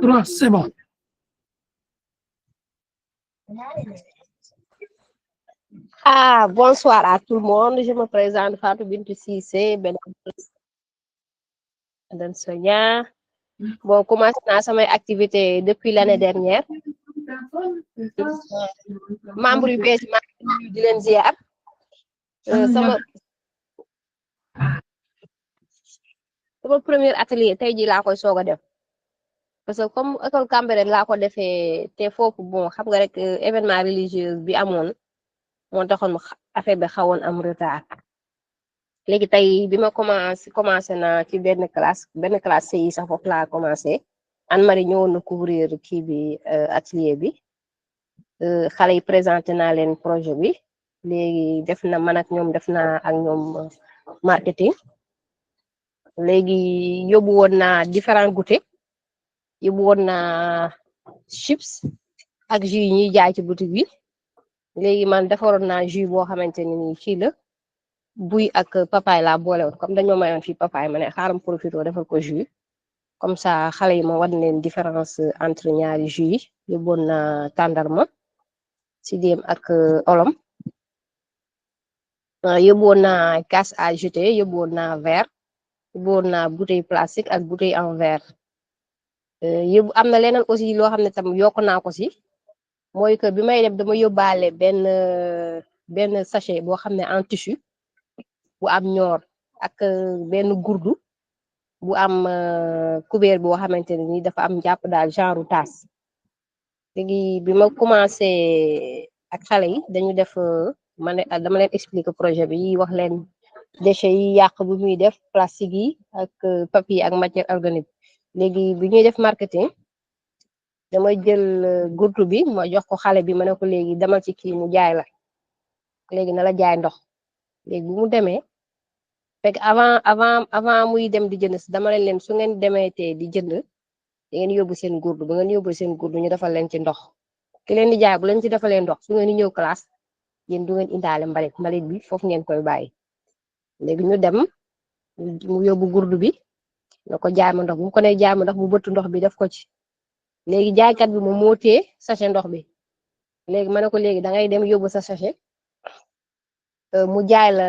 3, c'est bon. Bonsoir à tout le monde. Je me présente Fatou Bintou Cissé, Madame Sonia. Bon, commencé naa samay activité depuis l'année dernière. Membre yu bees maa ngi nuyu di leen ziar. Sama premier atelier tey jii laa koy soog a def parce que comme école Cambérène laa ko defee te foofu bon xam nga rek événement religieux bi amoon moo taxoon affaire bi xawoon am retard. léegi tey bi ma commencé na ci benn classe CI sax foofu laa commencé Anne-Marie ñëwoon na couvrir kii bi atelier bi xale yi présenté naa leen projet bi léegi def na man ak ñoom def naa ak ñoom marketing léegi yóbbu woon naa différents goûters yóbbu woon naa chips ak jus yi ñuy jaay ci boutique bi léegi man defaroon naa jus boo xamante ne nii ci la buy ak papaye laa boole woon comme dañoo mayoon fii papaye ma ne xaaram profité defal ko jus comme ça xale yi ma wan leen différence entre ñaari jus yi yóbboon na tàndarma sidéem ak olom yóbboon na casse à jeter yóbboon na verre yóbboon na bouteille plastique ak bouteille en verre yóbbu am na leneen aussi loo xam ne tam yokk naa ko si mooy que bi may dem dama yóbbaale benn sachet boo xam ne en tissu bu am ñoor ak benn gurdu bu am couvert boo xamante ne ni dafa am jàpp daal genre tasse léegi bi ma commencé ak xale yi dañu def dama leen expliquer projet bi wax leen déchets yi yàq bu muy def plastique yi ak papier ak matière organique léegi bi ñuy def marketing dama jël gurdu bi ma jox ko xale bi ma ne ko léegi demal ci kii mu jaay la léegi na la jaay ndox léegi bu mu demee fekk avant muy dem di jënd si dama leen su ngeen demee te di jënd da ngeen yóbbu seen gurdu ba ngeen yóbbu seen gurdu ñu defal leen ci ndox ki leen di jaay bu leen ci defalee ndox su ngeen di ñëw classe yéen du ngeen indaale mbalit bi foofu ngeen koy bàyyi léegi ñu dem mu yóbbu gurdu bi na ko jaay ma ndox bu ko nee jaay ma ndox mu bëtt ndox bi def ko ci léegi jaaykat bi moom moo téye sachet ndox bi léegi ma ne ko léegi da ngay dem yóbbu sa sachet mu jaay la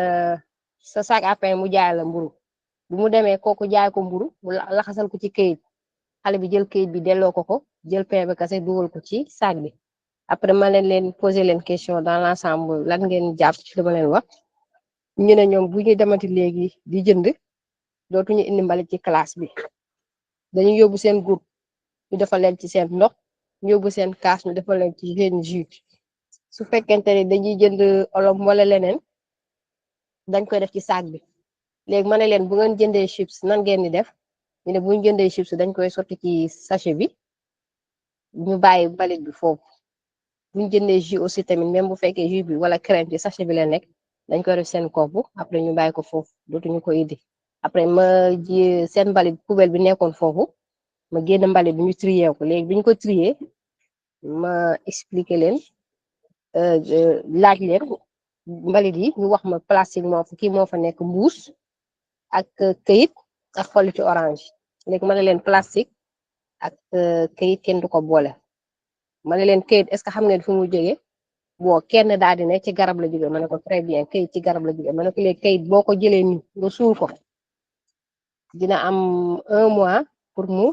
sa sac à pain mu jaay la mburu bu mu demee kooku jaay ko mburu mu laxasal ko ci këyit xale bi jël këyit bi delloo ko jël pain bi kase dugal ko ci sac bi après ma leen poser leen question dans l'ensemble lan ngeen jàpp ci li ma leen wax ñu ne ñoom bu ñu demati léegi di jënd dootuñu indi mbalit ci classe bi dañu yóbbu seen groupe ñu defal leen ci seen ndox ñu yóbbu seen kaas ñu defal leen ci seen jus su fekkente ne dañuy jënd olom wala leneen dañ koy def ci sac bi léegi ma ne leen bu ngeen jëndee chips nan ngeen di def ñu ne bu ñu jëndee chips dañ koy sotti ci sachet bi ñu bàyyi mbalit bi foofu bu ñu jëndee jus aussi tamit même bu fekkee jus bi wala crème ci sachet bi la nekk dañ koy def seen kopp après ñu bàyyi ko foofu dootuñu ko indi après ma ji seen mbalit poubelle bi nekkoon foofu ma génn mbalit bi ñu trier ko léegi bi ñu ko trier ma expliquer leen laaj leen mbalit yi ñu wax ma plastique moo fa nekk mbuus ak këyit ak xollitu orange léegi ma ne leen plastique ak këyit kenn du ko boole ma ne leen këyit est-ce que xam ngeen fu mu jógee bon kenn daal di ne ci garab la jógee ma ne ko très bien këyit ci garab la jógee ma ne ko léegi këyit boo ko jëlee ni nga suul ko dina am 1 mois pour mu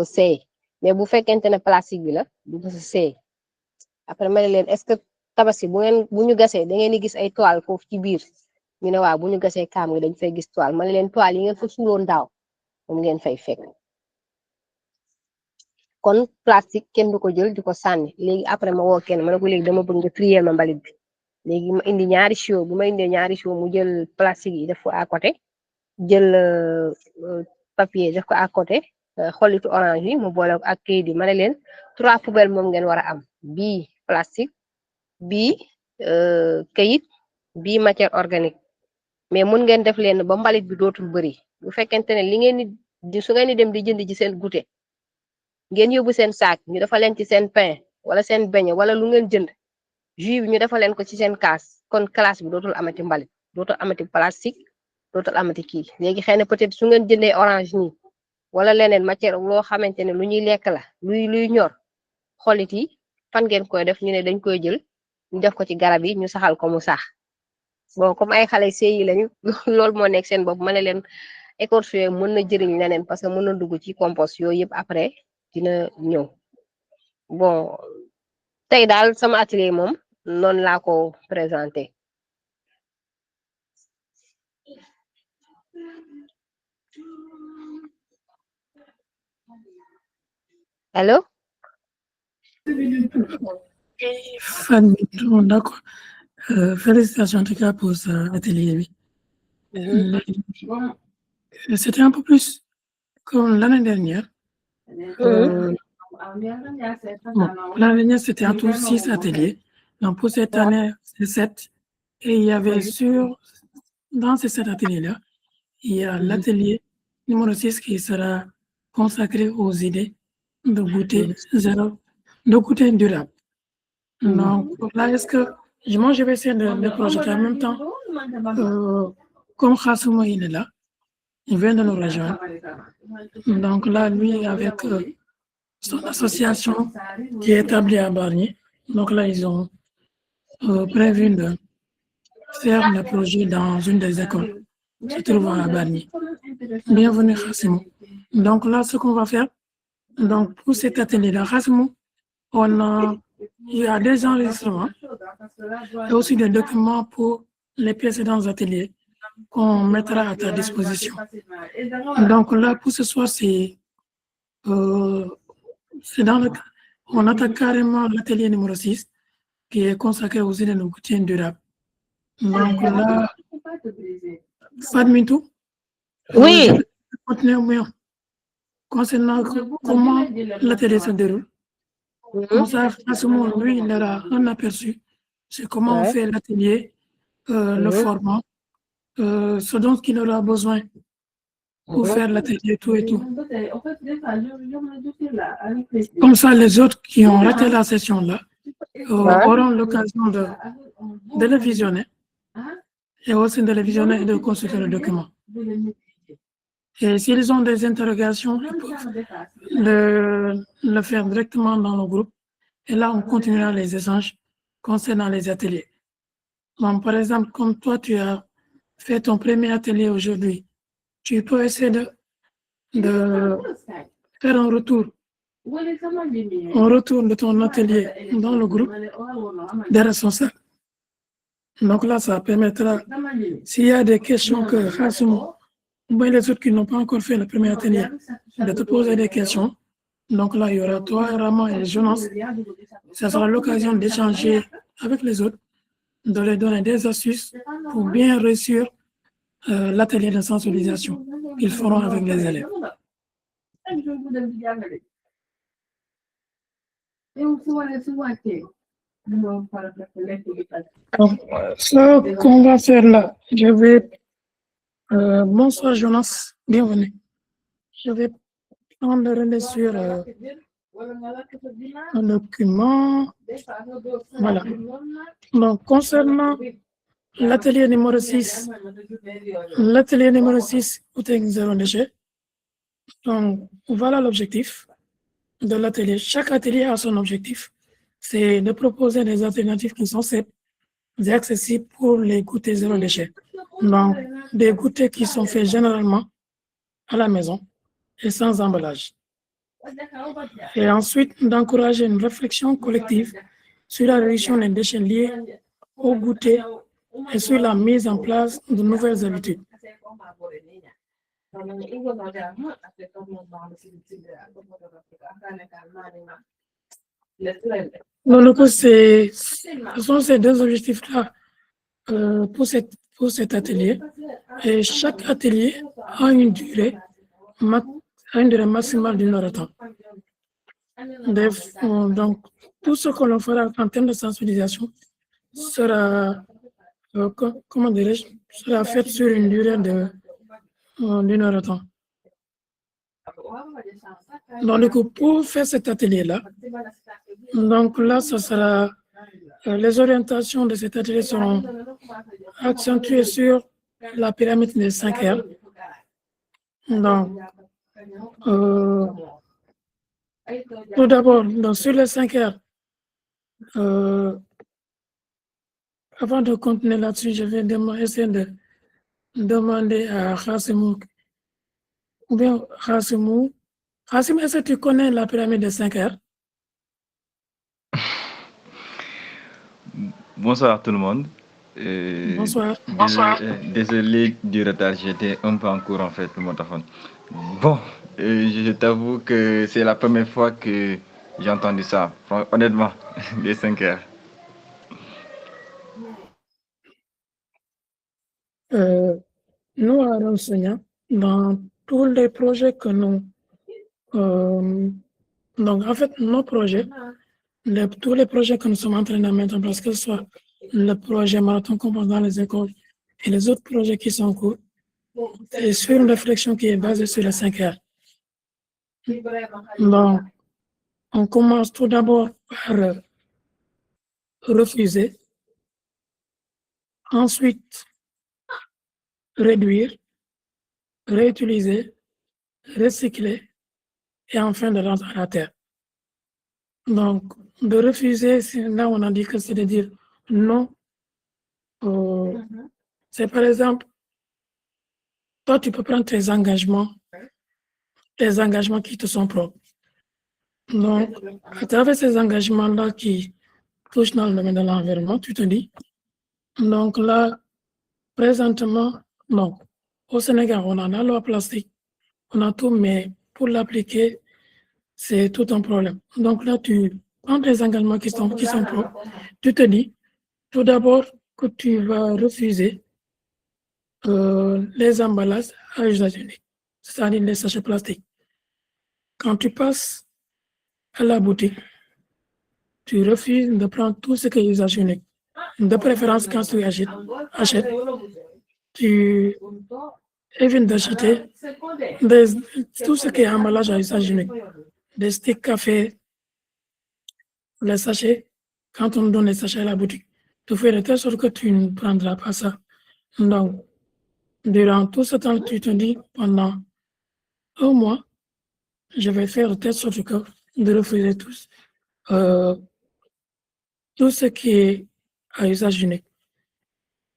seey mais bu fekkente ne plastique bi la du ko seey après ma ne leen est-ce que tabaski bu ñu gasee da ngeen di gis ay toile foofu ci biir ñu ne waaw bu ñu gasee kaam gi dañ fay gis toile ma ne leen toile yi ngeen fa suuloon daaw moom ngeen fay fekk kon plastique kenn du ko jël di ko sànni léegi après ma woo kenn ma ne ko léegi dama bëgg nga trier ma mbalit bi léegi ma indi ñaari siwo bu ma indee ñaari siwo mu jël plastique yi def ko à côté jël papier def ko à côté xollitu orange yi mu boole ak kayit yi ma ne leen 3 poubelles moom ngeen war a am bii plastique bii kayit bii matière organique mais mun ngeen def leen ba mbalit bi dootul bëri bu fekkente ne li ngeen di su ngeen di dem di jënd ci seen goûter ngeen yóbbu seen saak ñu dafa leen ci seen pain wala seen beñe wala lu ngeen jënd jus bi ñu dafa leen ko ci seen kaas kon classe bi dootul amati mbalit dootul amati plastique dootul amati kii léegi xëy na peut-être su ngeen jëndee orange nii wala leneen matière loo xamante ne lu ñuy lekk la luy ñor xolit yi fan ngeen koy def ñu ne dañ koy jël ñu def ko ci garab yi ñu saxal ko mu sax bon comme ay xale sey yi lañu loolu moo nekk seen bopp ma ne leen écorce yooyu mën na jëriñ leneen parce que mën na dugg ci compost yooyu yëpp après dina ñëw bon tey daal sama atelier moom noonu laa ko présenté. Allô? Fanny, d'accord. Félicitations en tout cas pour cet atelier. C'était un peu plus comme l'année dernière. L'année dernière, c'était en tout 6 ateliers. Donc pour cette année, c'est 7. Et il y avait dans ces 7 ateliers-là, il y a l'atelier numéro 6 qui sera consacré aux idées de goûter zéro, de goûter durable. Donc là, est-ce que moi, je vais essayer de projeter en même temps, comme Khassouma, il est là, il vient de nous rejoindre. Donc là, lui, avec son association qui est établie à Bargny, donc là, ils ont prévu de faire le projet dans une des écoles qui se trouve à Bargny. Bienvenue, Khassouma. Donc là, ce qu'on va faire, donc pour cet atelier-là, Khassouma, il y a des enregistrements et aussi des documents pour les précédents ateliers qu'on mettra à ta disposition. Donc là, pour ce soir, c'est on attaque carrément l'atelier numéro 6 qui est consacré aux idées de goûter durable. Donc là, Fadmintou, oui. Concernant comment l'atelier se déroule, à ce moment, lui, il aura un aperçu sur comment on fait l'atelier, le format, ce dont il aura besoin pour faire l'atelier, tout et tout. Comme ça, les autres qui ont raté la session-là auront l'occasion de le visionner et aussi de le visionner et de consulter le document. Et s'ils ont des interrogations, ils peuvent le faire directement dans le groupe. Et là, on continuera les échanges concernant les ateliers. Donc, par exemple, comme toi, tu as fait ton premier atelier aujourd'hui, tu peux essayer de faire un retour de ton atelier dans le groupe des responsables. Donc là, ça permettra, s'il y a des questions que les autres qui n'ont pas encore fait le premier atelier, de te poser des questions. Donc là, il y aura toi, Raman et Jonas. Ça sera l'occasion d'échanger avec les autres, de leur donner des astuces pour bien réussir l'atelier de sensibilisation qu'ils feront avec les élèves. Donc, ce qu'on va faire là, je vais... bonsoir Jonas, bienvenue. Je vais prendre le relais sur un document. Voilà. Donc, concernant l'atelier numéro 6, goûter zéro déchet. Donc, voilà l'objectif de l'atelier. Chaque atelier a son objectif. C'est de proposer des alternatives qui sont simples et accessibles pour les goûters zéro déchet. Donc, des goûters qui sont faits généralement à la maison et sans emballage. Et ensuite, d'encourager une réflexion collective sur la réduction des déchets liés au goûter et sur la mise en place de nouvelles habitudes. Donc, ce sont ces deux objectifs-là pour cet atelier. Et chaque atelier a une durée maximale d'une heure de temps. Donc, tout ce que l'on fera en termes de sensibilisation sera, sera fait sur une durée d'une heure de temps. Donc, du coup, pour faire cet atelier-là, donc là, ce sera, les orientations de cet atelier seront accentuées sur la pyramide des 5 R. Donc, Tout d'abord, sur les 5 heures, avant de continuer là-dessus, je vais essayer de demander à Hassimou, ou bien Hassimou, est-ce que tu connais la pyramide des 5 heures? Bonsoir tout le monde. Bonsoir. Désolé du retard, j'étais un peu en cours en fait, mon téléphone. Bon, je t'avoue que c'est la première fois que j'ai entendu ça, honnêtement, les 5 heures. Nous, à l'enseignant, dans tous les projets que nous... donc, en fait, nos projets, tous les projets que nous sommes en train de mettre en place, que ce soit le projet Marathon Compost dans les écoles et les autres projets qui sont en cours, c'est sur une réflexion qui est basée sur les 5 heures. Donc, on commence tout d'abord par refuser, ensuite réduire, réutiliser, recycler et enfin de rendre à la terre. Donc, de refuser, là on a dit que c'est de dire non. C'est par exemple, toi tu peux prendre tes engagements qui te sont propres. Donc, à travers ces engagements-là qui touchent dans le domaine de l'environnement, tu te dis, donc là, présentement, non. Au Sénégal, on a la loi plastique, on a tout, mais pour l'appliquer, c'est tout un problème. Donc là, tu prends des engagements qui sont propres, tu te dis, tout d'abord, que tu vas refuser les emballages à usage unique, c'est-à-dire les sachets plastiques. Quand tu passes à la boutique, tu refuses de prendre tout ce qui est usage unique. De préférence, quand tu achètes, tu évites d'acheter tout ce qui est emballage à usage unique. Des sticks café, les sachets, quand on donne les sachets à la boutique, tu fais de telle sorte que tu ne prendras pas ça. Donc, durant tout ce temps, tu te dis, pendant un mois, je vais faire de telle sorte que de refuser tout ce qui est à usage unique.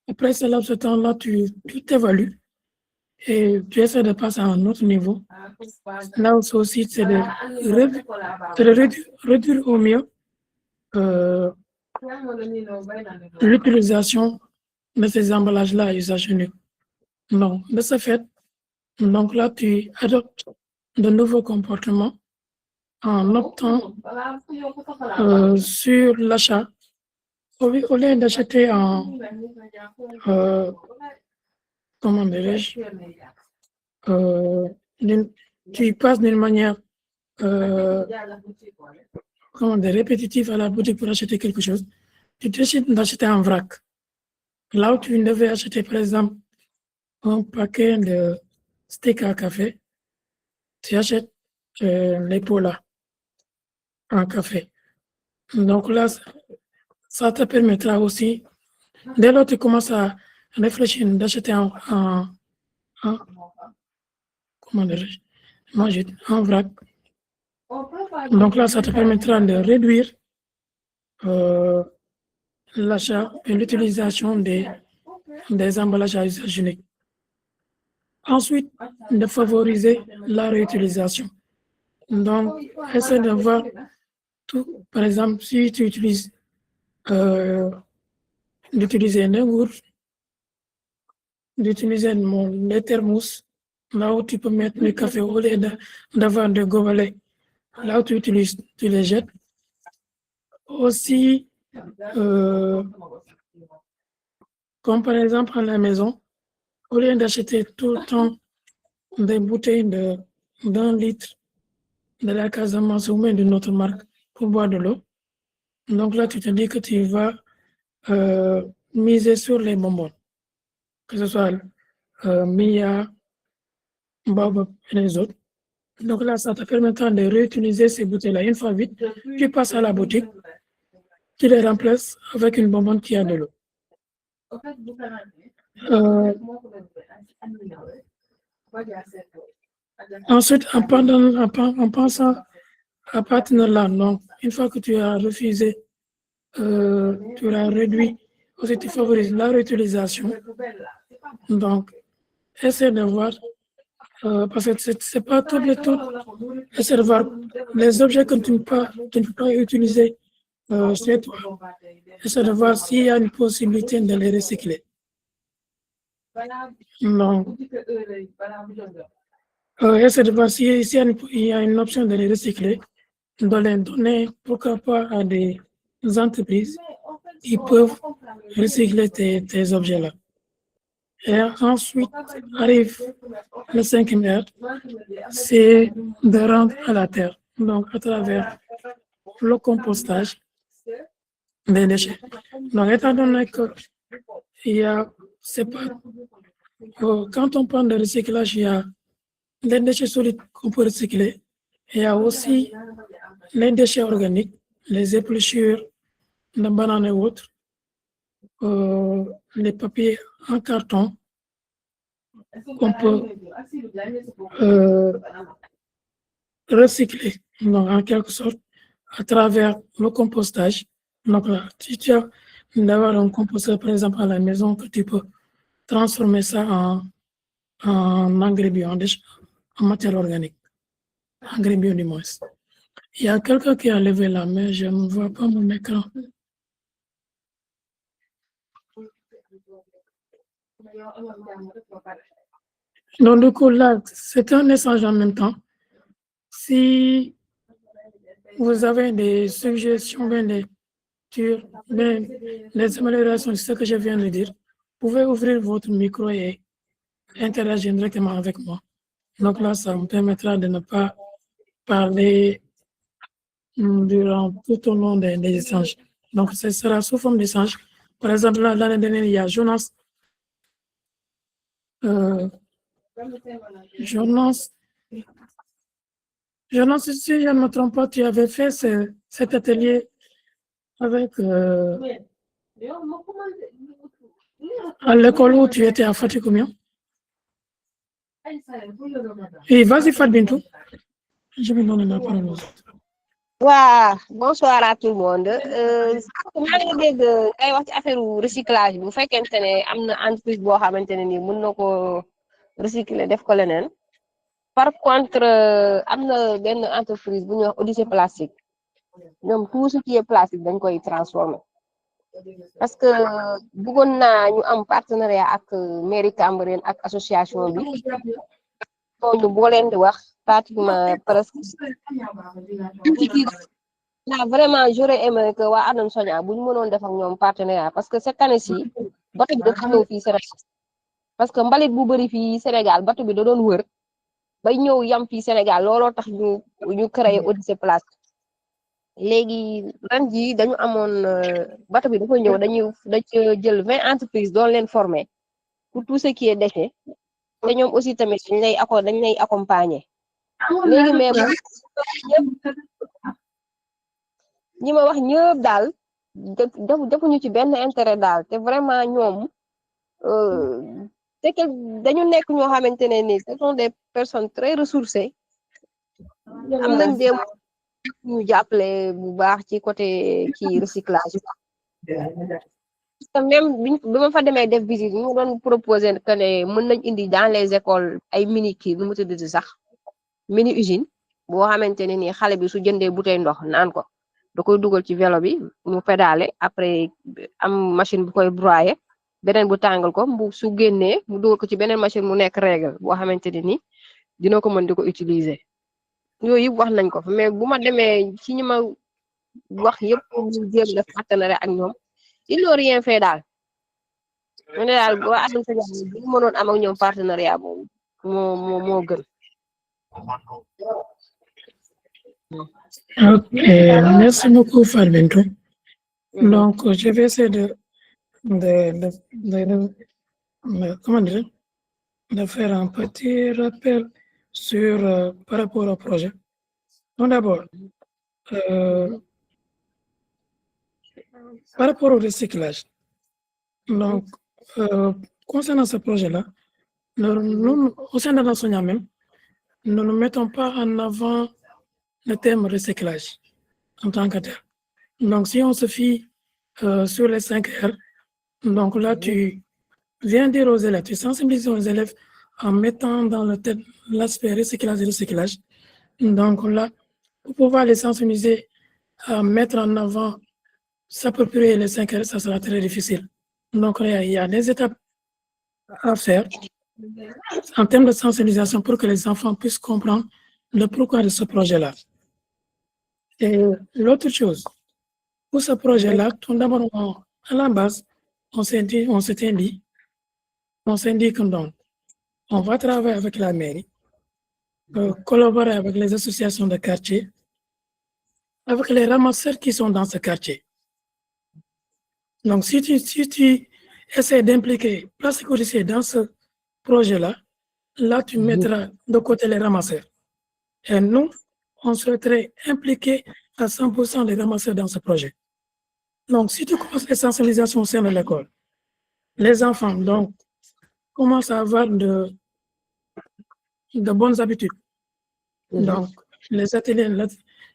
Après ce laps de temps-là, tu t'évalues et tu essaies de passer à un autre niveau. Là aussi, c'est de réduire au mieux l'utilisation de ces emballages-là à usage unique. Donc, de ce fait, donc là, tu adoptes de nouveaux comportements en optant sur l'achat. Au lieu d'acheter comment dirais-je, tu passes d'une manière répétitive à la boutique pour acheter quelque chose, tu décides d'acheter en vrac. Là où tu devais acheter, par exemple, un paquet de steak à café, tu achètes les pots là, en café. Donc là, ça te permettra aussi, dès lors que tu commences à réfléchir d'acheter comment dirais-je, en vrac. Donc là, ça te permettra de réduire l'achat et l'utilisation des emballages à usage unique. Ensuite, de favoriser la réutilisation. Donc, essaie de voir tout. Par exemple, si tu utilises d'utiliser un yaourt, d'utiliser les thermos, là où tu peux mettre le café au lieu d'avoir de gobelets, là où tu utilises, tu les jettes. Aussi, comme par exemple à la maison, au lieu d'acheter tout le temps des bouteilles d'1 litre de la Casamance ou même d'une autre marque pour boire de l'eau, donc là, tu te dis que tu vas miser sur les bonbons, que ce soit Mia, Bob et les autres. Donc là, ça te permettra de réutiliser ces bouteilles-là une fois vite. Tu passes à la boutique, tu les remplaces avec une bonbonne qui a de l'eau. Ensuite, en pensant à partir là, donc, une fois que tu as refusé, tu as réduit, aussi tu favorises la réutilisation. Donc, essaie de voir, parce que c'est pas tout le tout, essaie de voir les objets que tu ne peux pas utiliser chez toi. Essaie de voir s'il y a une possibilité de les recycler. Donc, essaie de voir s'il y a une option de les recycler, de les donner, pourquoi pas, à des entreprises qui peuvent recycler tes objets-là. Et ensuite, arrive le cinquième R, c'est de rendre à la terre, donc à travers le compostage des déchets. Donc, étant donné que c'est pas, quand on parle de recyclage, il y a les déchets solides qu'on peut recycler. Il y a aussi les déchets organiques, les épluchures de bananes et autres, les papiers en carton qu'on peut recycler, donc en quelque sorte, à travers le compostage. Donc là, si tu as d'avoir un composteur, par exemple, à la maison, que tu peux transformer ça en engrais bio, en matière organique, engrais bio du moins. Il y a quelqu'un qui a levé la main, je ne vois pas mon écran. Donc, du coup, là, c'est un échange en même temps. Si vous avez des suggestions, les améliorations, c'est ce que je viens de dire, vous pouvez ouvrir votre micro et interagir directement avec moi. Donc là, ça me permettra de ne pas parler durant tout au long des échanges. Donc, ce sera sous forme d'échange. Par exemple, l'année dernière, il y a Jonas. Jonas, si je ne me trompe pas, tu avais fait cet atelier avec à l'école où tu étais à Fatikoumia. Et vas-y, Fat Bintou. Je vais donner la parole aux autres. Bonsoir à tout le monde. maa ngi dégg ay wax ci affaire recyclage bu fekkente ne am na entreprise boo xamante ne nii mën na ko recycler def ko leneen. Par contre, am na benn entreprise bu ñuy wax Odyssée Plastique ñoom tout ce qui est plastique dañ koy transformer. Parce que bëggoon naa ñu am partenariat ak mairie Cambérène ak association bi ñu boo leen di wax pratiquement presque là vraiment j'aurais aimé que waa Adam Sonia bu ñu mënoon def ak ñoom partenariat parce que cette année-ci bato bi dafa ñëw fii Sénégal parce que mbalit bu bëri fii Sénégal bato bi da doon wër bay ñëw yam fii Sénégal looloo tax ñu créé Odyssée Plastique léegi ren ji dañu amoon bato bi dafa ñëw dañ jël 20 entreprises doon leen former pour tout ce qui est déchet te ñoom aussi tamit dañ lay accompagner léegi mais ñi ma wax ñëpp daal defuñu ci benn intérêt daal te vraiment ñoom c'est que dañu nekk ñoo xamante ne ni ce sont des personnes très ressourcées am nañ dem ñu jàppale bu baax ci côté kii recyclage parce que même bi ma fa demee def visite ñu doon proposer que ne mën nañ indi dans les écoles ay mini kii nu mu tuddati sax mini usine boo xamante ne ni xale bi su jëndee bouteille ndox naan ko da koy dugal ci vélo bi mu pédale après am machine bu koy broyer beneen bu tàngal ko su génnee mu dugal ko ci beneen machine mu nekk règle boo xamante ne ni dina ko mën di ko utiliser yooyu yëpp wax nañ ko fa mais bu ma demee ci ñi ma wax yëpp ñu jéem def partenariat ak ñoom ils n'ont rien fait daal mu ne daal waa Adam Sonia bi ñu mënoon am ak ñoom partenariat boobu moo gën. Ok, merci beaucoup, Farbintou. Donc, je vais essayer comment dire, de faire un petit rappel sur par rapport au projet. Donc, d'abord, par rapport au recyclage. Donc, concernant ce projet-là, nous, au sein de l'enseignant même, nous ne mettons pas en avant le terme recyclage en tant que tel. Donc, si on se fie sur les 5 R, donc là, tu viens dire aux élèves, tu sensibilises aux élèves en mettant dans le tête l'aspect recyclage et recyclage. Donc là, pour pouvoir les sensibiliser à mettre en avant, s'approprier les 5 R, ça sera très difficile. Donc, il y a des étapes à faire en termes de sensibilisation pour que les enfants puissent comprendre le pourquoi de ce projet-là. Et l'autre chose, pour ce projet-là, tout d'abord, à la base, on s'était dit, que donc, on va travailler avec la mairie, collaborer avec les associations de quartier, avec les ramasseurs qui sont dans ce quartier. Donc, si tu essaies d'impliquer Plastic Odyssey dans ce projet-là, là, tu mettras de côté les ramasseurs. Et nous, on souhaiterait impliquer à 100% les ramasseurs dans ce projet. Donc, si tu commences les sensibilisations au sein de l'école, les enfants donc, commencent à avoir de bonnes habitudes. Donc, les ateliers,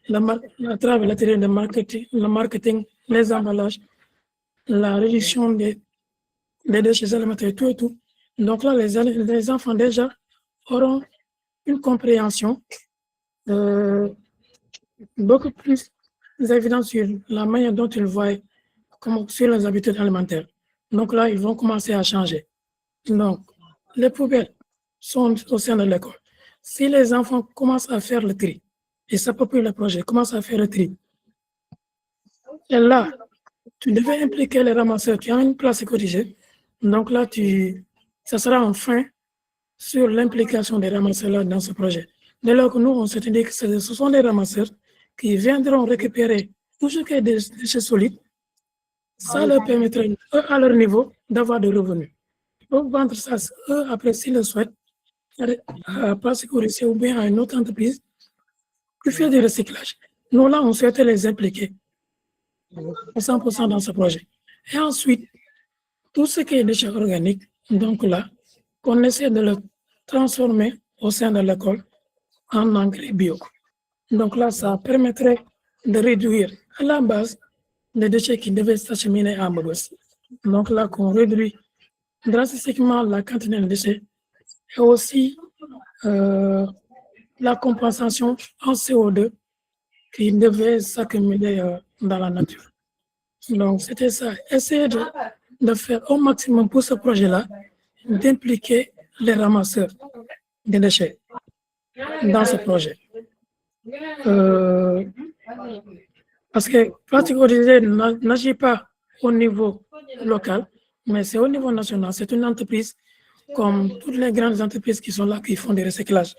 à travers l'atelier de marketing, le marketing, les emballages, la réduction des déchets alimentaires, tout et tout. Donc là, les enfants déjà auront une compréhension beaucoup plus évidente sur la manière dont ils voient sur les habitudes alimentaires. Donc là, ils vont commencer à changer. Donc, les poubelles sont au sein de l'école. Si les enfants commencent à faire le tri, et s'approprient le projet, commencent à faire le tri, et là, tu devais impliquer les ramasseurs qui ont une place corrigée. Donc là, ça sera un frein sur l'implication des ramasseurs dans ce projet. Dès lors que nous, on s'est dit que ce sont des ramasseurs qui viendront récupérer tout ce qui est des déchets solides, ça leur permettrait, eux, à leur niveau, d'avoir des revenus. Ils peuvent vendre ça, eux, après, s'ils le souhaitent, à Plastic Odyssey ou bien à une autre entreprise qui fait du recyclage. Nous, là, on souhaitait les impliquer à 100% dans ce projet. Et ensuite, tout ce qui est déchets organiques, donc là, qu'on essaie de le transformer au sein de l'école en engrais bio. Donc là, ça permettrait de réduire à la base les déchets qui devaient s'acheminer à Mbogos. Donc là, qu'on réduit drastiquement la quantité de déchets et aussi la compensation en CO2 qui devait s'accumuler dans la nature. Donc, c'était ça. Essayer de faire au maximum pour ce projet-là, d'impliquer les ramasseurs des déchets dans ce projet. Parce que Plastic Odyssey n'agit pas au niveau local, mais c'est au niveau national. C'est une entreprise comme toutes les grandes entreprises qui sont là, qui font du recyclage.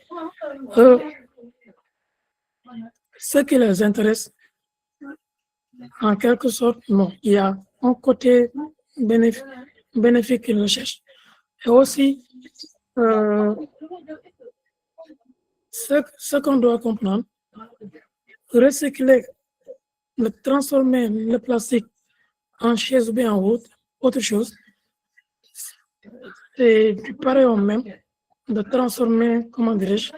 Ce qui les intéresse, en quelque sorte, non. Il y a un côté bénéfique qu'ils recherchent. Et aussi, ce qu'on doit comprendre, recycler, transformer le plastique en chaise ou bien en autre chose, c'est du pareil au même de transformer, comment dirais-je,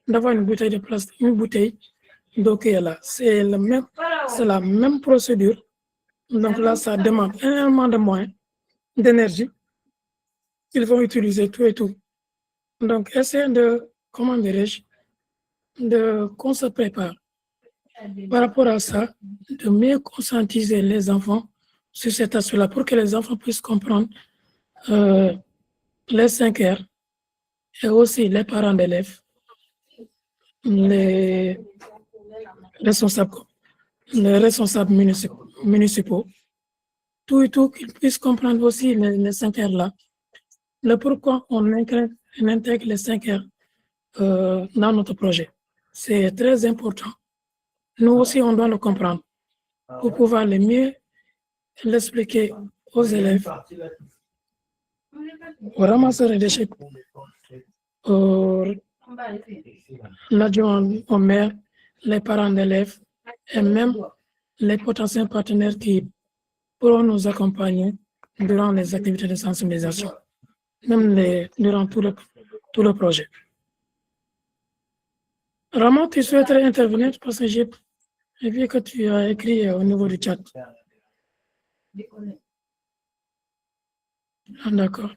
d'avoir une bouteille de plastique, une bouteille d'eau qui est là. C'est la même procédure. Donc là, ça demande énormément de moyens, d'énergie. Ils vont utiliser tout et tout. Donc, essayer de, comment dirais-je, qu'on se prépare par rapport à ça, de mieux conscientiser les enfants sur cet aspect-là pour que les enfants puissent comprendre les 5 R et aussi les parents d'élèves, les responsables municipaux, tout et tout, qu'ils puissent comprendre aussi les 5 R là, le pourquoi on intègre les 5 R dans notre projet. C'est très important. Nous aussi, on doit le comprendre pour pouvoir le mieux l'expliquer aux élèves, aux ramasseurs de déchets, l'adjoint au maire, les parents d'élèves et même les potentiels partenaires qui pourront nous accompagner durant les activités de sensibilisation, même durant tout le projet. Ramon, tu souhaiterais intervenir parce que j'ai vu que tu as écrit au niveau du chat. Ah, d'accord.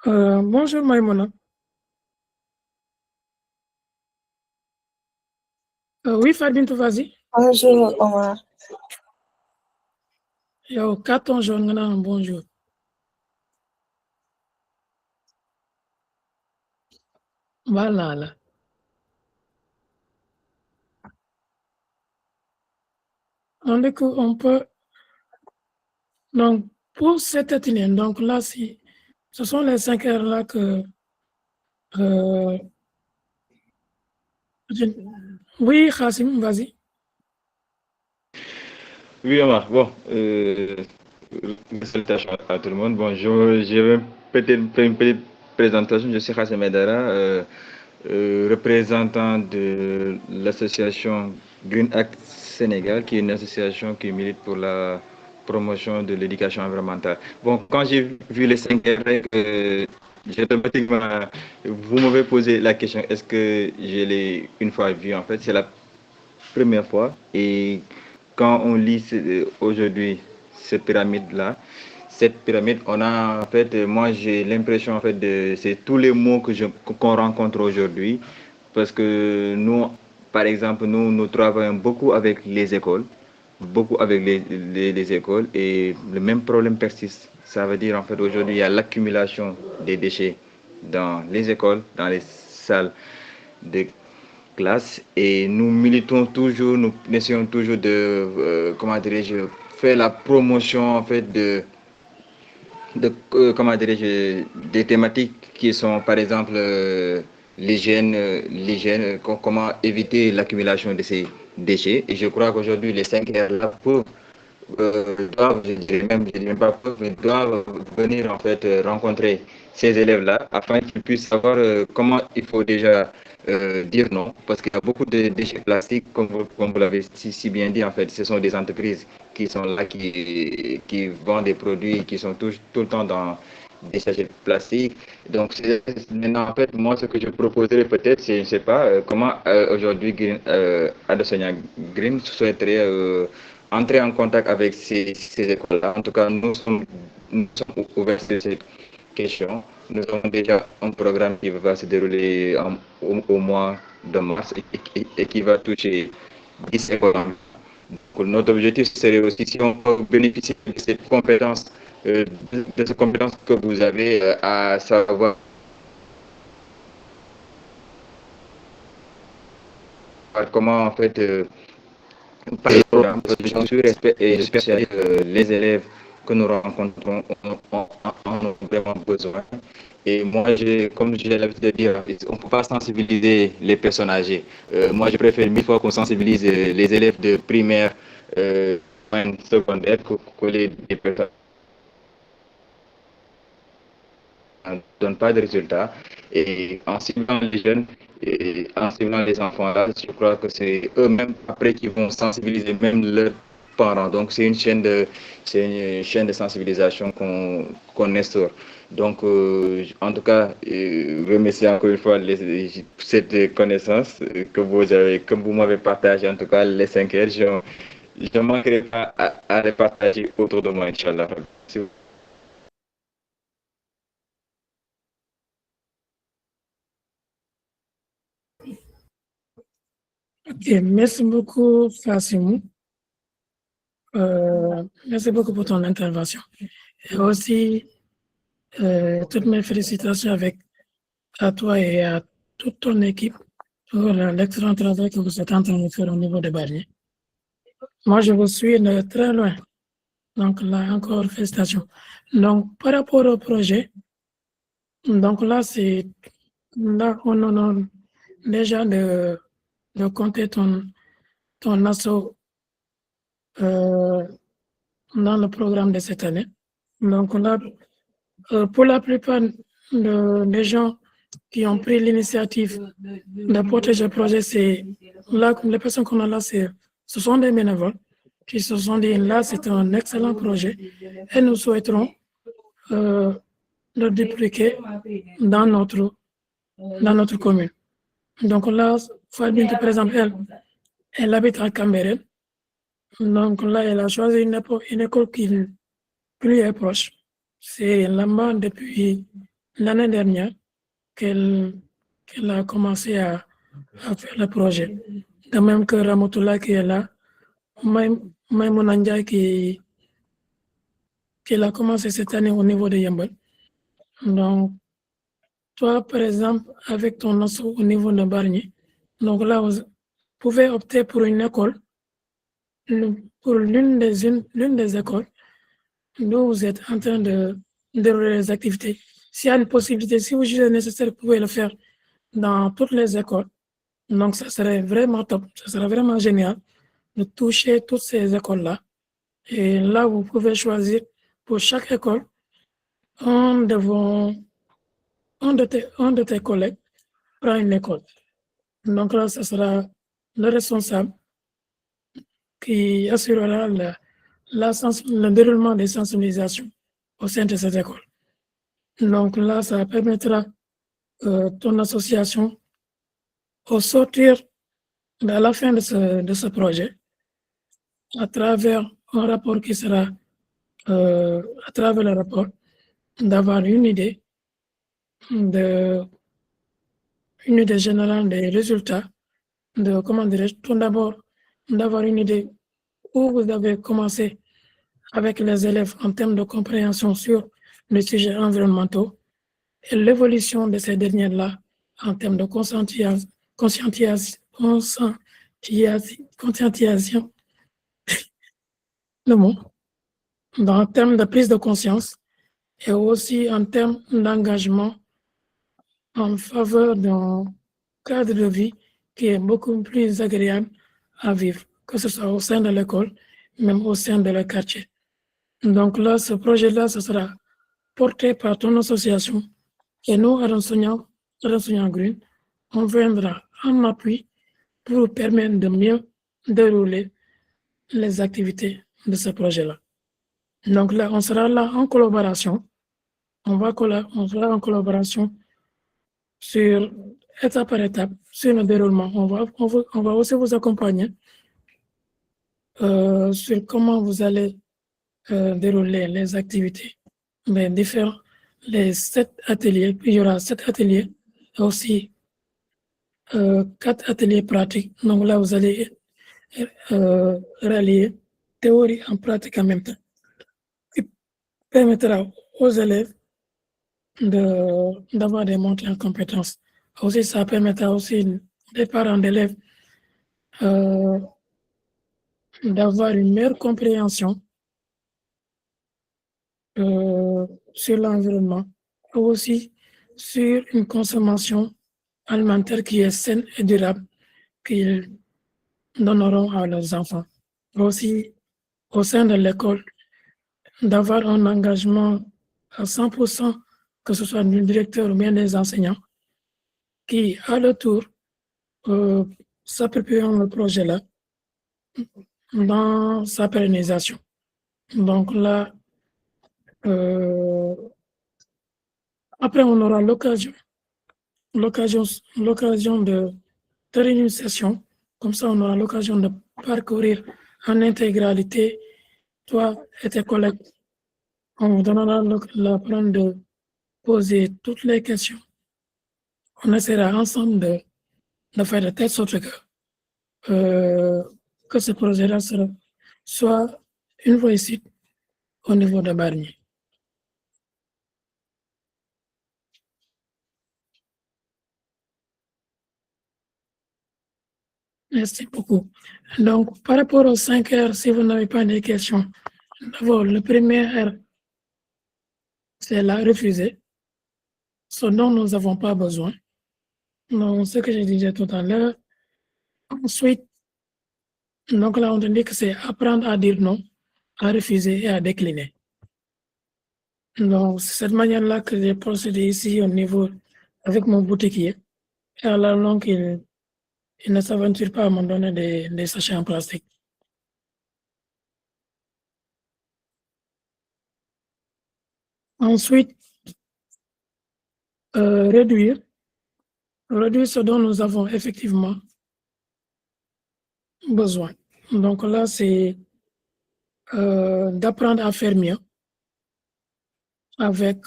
Bonjour Maïmouna. Oui, Fabintou, vas-y. Bonjour Omar. Yo, carton jaune, bonjour. Voilà. Là. On peut. Donc, pour cet atelier, donc là, ce sont les 5 heures là que. Oui, Khassim, vas-y. Oui, Omar. Bon, salutations à tout le monde. Bon, je vais peut-être faire une petite présentation. Je suis Hassan Medara, représentant de l'association Green Act Sénégal, qui est une association qui milite pour la promotion de l'éducation environnementale. Bon, quand j'ai vu les 5 règles, j'ai automatiquement, vous m'avez posé la question, est-ce que je l'ai une fois vu? En fait, c'est la première fois. Et quand on lit aujourd'hui cette pyramide-là, cette pyramide, on a en fait, moi j'ai l'impression en fait de, c'est tous les mots qu'on rencontre aujourd'hui, parce que nous, par exemple, nous travaillons beaucoup avec les écoles, beaucoup avec les écoles, et le même problème persiste. Ça veut dire en fait aujourd'hui il y a l'accumulation des déchets dans les écoles, dans les salles de classe, et nous militons toujours, nous essayons toujours de, comment dirais-je, faire la promotion en fait comment dirais-je, des thématiques qui sont par exemple l'hygiène, comment éviter l'accumulation de ces déchets. Et je crois qu'aujourd'hui les 5 R là doivent, je dis même pas peuvent, mais doivent venir en fait rencontrer ces élèves-là afin qu'ils puissent savoir comment il faut déjà dire non, parce qu'il y a beaucoup de déchets plastiques, comme vous l'avez si bien dit, en fait, ce sont des entreprises qui sont là, qui vendent des produits qui sont tout le temps dans des sachets plastiques. Donc, maintenant, en fait, moi, ce que je proposerais peut-être, c'est, je ne sais pas, comment aujourd'hui Adesanya Green souhaiterait entrer en contact avec ces écoles-là. En tout cas, nous sommes ouverts sur cette question. Nous avons déjà un programme qui va se dérouler au mois de mars et qui va toucher 10 écoles. Donc, notre objectif serait aussi, si on peut bénéficier de cette compétence, de ces compétences que vous avez, à savoir comment en fait par le programme, je suis persuadé que les élèves que nous rencontrons en ont vraiment besoin. Et moi, comme j'ai l'habitude de dire, on ne peut pas sensibiliser les personnes âgées. Moi, je préfère 1000 fois qu'on sensibilise les élèves de primaire, secondaire, que les personnes ne donnent pas de résultats. Et en ciblant les jeunes et en ciblant les enfants là, je crois que c'est eux-mêmes après qui vont sensibiliser même leurs parents. Donc c'est une chaîne de sensibilisation qu'on instaure. Donc en tout cas, remercie encore une fois cette connaissance que vous m'avez partagée, en tout cas les 5 heures. Je ne manquerai pas à les partager autour de moi, Inch'Allah. Ok, merci beaucoup, Fassimou. Merci beaucoup pour ton intervention. Et aussi, toutes mes félicitations à toi et à toute ton équipe pour l'excellent travail que vous êtes en train de faire au niveau des barrières. Moi, je vous suis de très loin. Donc là, encore félicitations. Donc, par rapport au projet, donc là, on a déjà de compter ton assaut dans le programme de cette année. Donc là, pour la plupart des gens qui ont pris l'initiative de protéger le projet, c'est là, les personnes qu'on a là, ce sont des bénévoles qui se sont dit là, c'est un excellent projet et nous souhaiterons le dupliquer dans notre commune. Donc là, Fabien, par exemple, elle habite à Cambérène. Donc là, elle a choisi une école qui lui est proche. C'est là-bas depuis l'année dernière qu'elle a commencé à faire le projet. De même que Ramatoula qui est là, Maïmouna Ndiaye qui a commencé cette année au niveau de Yambol. Donc, toi, par exemple, avec ton asso au niveau de Barnier, donc là, vous pouvez opter pour une école, pour l'une des écoles dont vous êtes en train de dérouler les activités. S'il y a une possibilité, si vous jugez nécessaire, vous pouvez le faire dans toutes les écoles. Donc, ça serait vraiment top, ça serait vraiment génial de toucher toutes ces écoles-là. Et là, vous pouvez choisir pour chaque école un de tes collègues prend une école. Donc là, ce sera le responsable qui assurera le déroulement des sensibilisations au sein de cette école. Donc là, ça permettra ton association au sortir à la fin de ce projet à travers un rapport qui sera à travers le rapport d'avoir une idée générale des résultats de comment dirais-je, tout d'abord d'avoir une idée où vous avez commencé avec les élèves en termes de compréhension sur les sujets environnementaux et l'évolution de ces dernières-là en termes de conscientisation, le mot, en termes de prise de conscience et aussi en termes d'engagement en faveur d'un cadre de vie qui est beaucoup plus agréable à vivre, que ce soit au sein de l'école, même au sein de le quartier. Donc là, ce projet-là, ce sera porté par ton association et nous, enseignants Green, on viendra en appui pour vous permettre de mieux dérouler les activités de ce projet-là. Donc là, on sera là en collaboration. On sera en collaboration sur étape par étape, sur le déroulement. On va aussi vous accompagner sur comment vous allez dérouler les activités, les 7 ateliers. Puis il y aura 7 ateliers, aussi 4 ateliers pratiques. Donc là, vous allez rallier théorie en pratique en même temps, qui permettra aux élèves d'avoir des montées en compétences. Aussi, ça permettra aussi des parents d'élèves d'avoir une meilleure compréhension sur l'environnement, aussi sur une consommation alimentaire qui est saine et durable qu'ils donneront à leurs enfants. Aussi, au sein de l'école, d'avoir un engagement à 100%, que ce soit du directeur ou bien des enseignants, qui, à leur tour, s'approprient le projet-là dans sa pérennisation. Donc là, après, on aura l'occasion de faire une session. Comme ça, on aura l'occasion de parcourir en intégralité, toi et tes collègues. On vous donnera la peine de poser toutes les questions. On essaiera ensemble de faire de telle sorte que ce projet-là soit une réussite au niveau de Barnier. Merci beaucoup. Donc, par rapport aux 5 heures, si vous n'avez pas de questions, d'abord, le premier R, c'est la refuser, ce dont nous n'avons pas besoin. Donc, ce que je disais tout à l'heure. Ensuite, donc là, on dit que c'est apprendre à dire non, à refuser et à décliner. Donc, c'est cette manière-là que j'ai procédé ici au niveau avec mon boutiquier. Et à la longue, il ne s'aventure pas à me donner des sachets en plastique. Ensuite, réduire ce dont nous avons effectivement besoin. Donc là, c'est d'apprendre à faire mieux, avec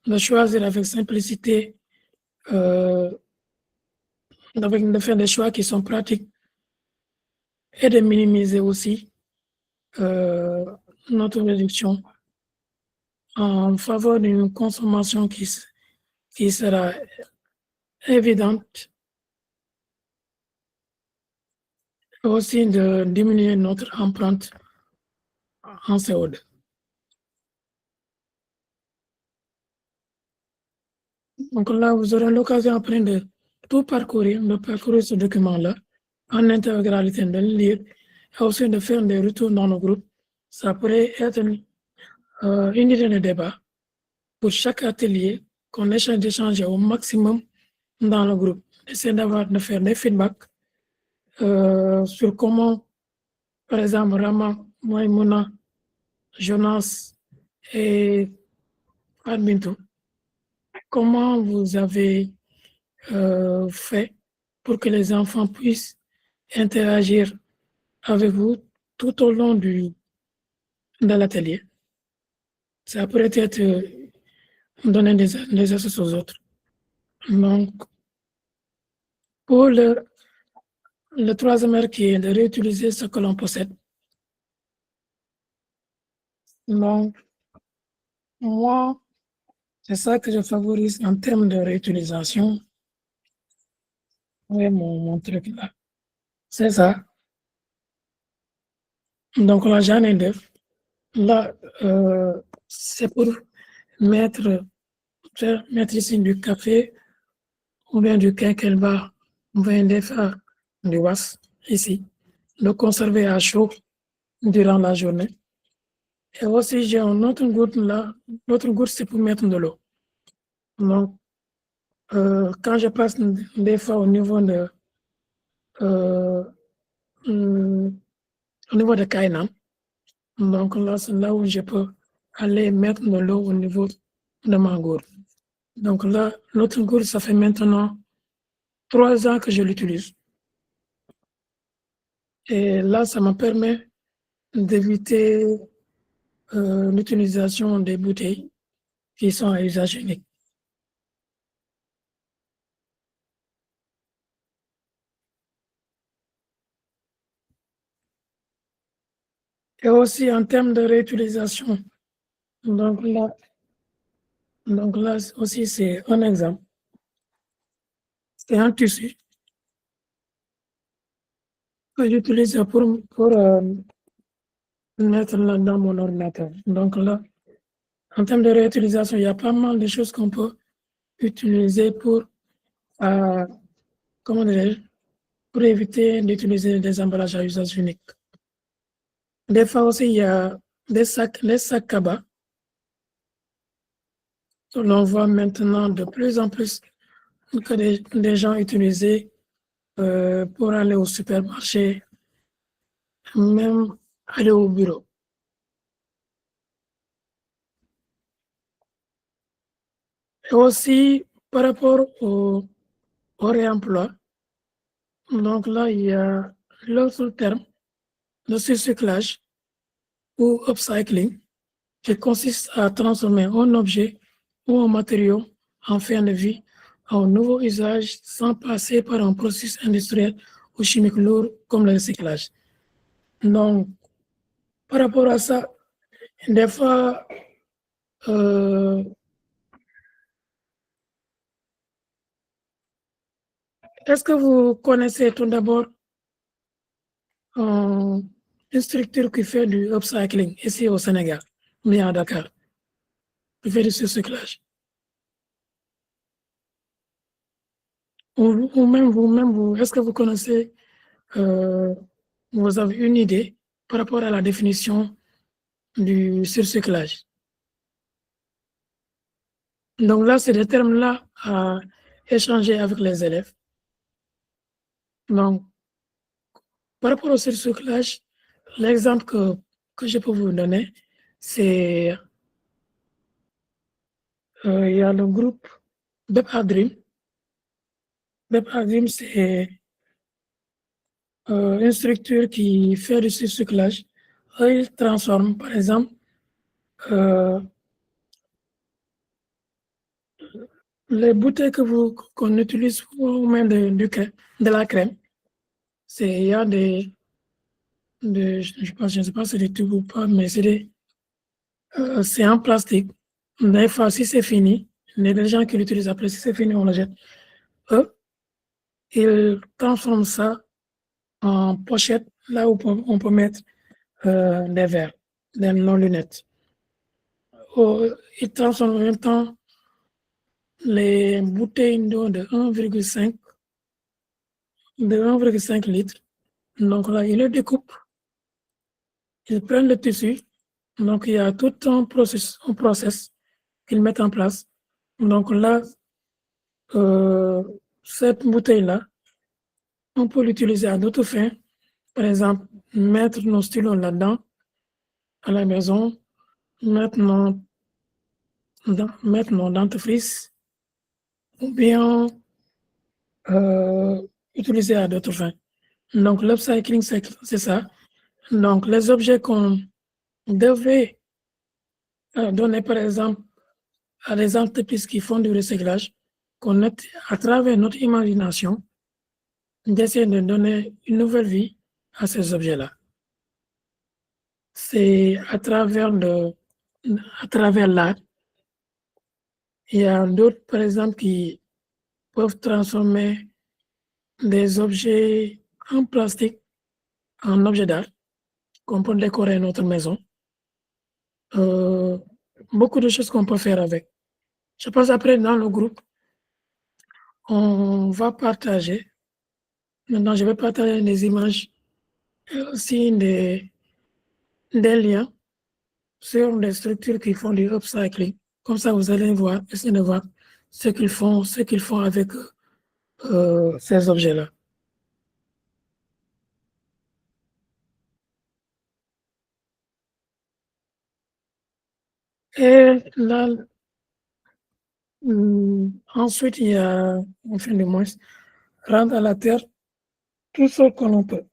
de choisir avec simplicité, de faire des choix qui sont pratiques et de minimiser aussi notre réduction en faveur d'une consommation qui sera évidente, et aussi de diminuer notre empreinte en CO2. Donc là, vous aurez l'occasion après de tout parcourir, de parcourir ce document-là en intégralité, de le lire et aussi de faire des retours dans nos groupes. Ça pourrait être une idée de débat pour chaque atelier qu'on essaie d'échanger au maximum dans le groupe. Essayer de faire des feedbacks sur comment, par exemple, Rama, Moïmouna, Jonas et Adminto, comment vous avez fait pour que les enfants puissent interagir avec vous tout au long de l'atelier. Ça pourrait être donner des astuces aux autres. Donc, pour le troisième R qui est de réutiliser ce que l'on possède. Donc, moi, c'est ça que je favorise en termes de réutilisation. Oui, mon truc là. C'est ça. Donc là, j'en ai deux. Là, c'est pour mettre ici du café ou bien du quinquelba, on va faire du was ici, le conserver à chaud durant la journée. Et aussi, j'ai un autre goutte là. L'autre goutte, c'est pour mettre de l'eau. Donc, quand je passe des fois au niveau de Kainan, donc là, c'est là où je peux aller mettre de l'eau au niveau de ma gourde. Donc là, l'autre gourde, ça fait maintenant 3 ans que je l'utilise. Et là, ça me permet d'éviter l'utilisation des bouteilles qui sont à usage unique. Et aussi en termes de réutilisation. Donc là aussi, c'est un exemple. C'est un tissu que j'utilise pour mettre là dans mon ordinateur. Donc là, en termes de réutilisation, il y a pas mal de choses qu'on peut utiliser pour, comment dirais-je, pour éviter d'utiliser des emballages à usage unique. Des fois aussi, il y a des sacs cabas. On voit maintenant de plus en plus que des gens utiliser pour aller au supermarché, même aller au bureau. Et aussi, par rapport au réemploi, donc là, il y a l'autre terme, le recyclage ou upcycling, qui consiste à transformer un objet ou un matériau en fin de vie en nouveau usage sans passer par un processus industriel ou chimique lourd comme le recyclage. Donc, par rapport à ça, des fois, est-ce que vous connaissez tout d'abord une structure qui fait du upcycling ici au Sénégal, mais à Dakar, qui fait du recyclage? Ou même vous, est-ce que vous connaissez, vous avez une idée par rapport à la définition du surcyclage? Donc là, c'est des termes-là à échanger avec les élèves. Donc, par rapport au surcyclage, l'exemple que je peux vous donner, c'est il y a le groupe BEP Adrim. BEP Adrim, c'est une structure qui fait du surcyclage, ils transforment, par exemple, les bouteilles qu'on utilise pour mettre de la crème, il y a je ne sais pas si c'est des tubes ou pas, mais c'est en plastique. Des fois, si c'est fini, les gens qui l'utilisent après, si c'est fini, on le jette. Eux, ils transforment ça en pochette, là où on peut mettre des verres, des non-lunettes. Ils transforment en même temps les bouteilles d'eau de 1,5 litres. Donc là, ils le découpent, ils prennent le tissu. Donc, il y a tout un process qu'ils mettent en place. Donc là, cette bouteille-là, on peut l'utiliser à d'autres fins. Par exemple, mettre nos stylos là-dedans à la maison, mettre nos dentifrices ou bien utiliser à d'autres fins. Donc, l'upcycling, c'est ça. Donc, les objets qu'on devait donner, par exemple, à des entreprises qui font du recyclage, qu'on est, à travers notre imagination, d'essayer de donner une nouvelle vie à ces objets-là. C'est à travers l'art. Il y a d'autres, par exemple, qui peuvent transformer des objets en plastique en objets d'art qu'on peut décorer notre maison. Beaucoup de choses qu'on peut faire avec. Je pense après, dans le groupe, on va partager. Maintenant, je vais partager des images et aussi des liens sur des structures qui font du upcycling. Comme ça, vous allez voir, essayer de voir ce qu'ils font avec ces objets-là. Et là, ensuite, il y a, enfin du moins, rendre à la terre tout ce que l'on peut.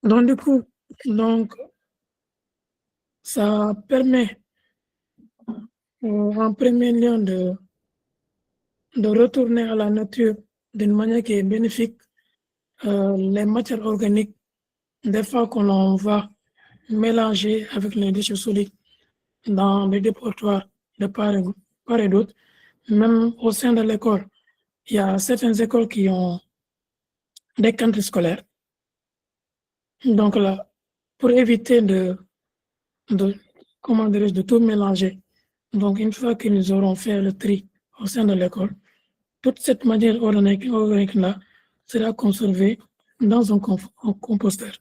Donc, du coup, ça permet en premier lieu de retourner à la nature d'une manière qui est bénéfique. Les matières organiques, des fois que l'on va mélanger avec les déchets solides dans les dépotoirs de part et d'autre, même au sein de l'école, il y a certaines écoles qui ont des cantines scolaires. Donc là, pour éviter de tout mélanger, donc une fois que nous aurons fait le tri au sein de l'école, toute cette matière organique-là sera conservée dans un composteur.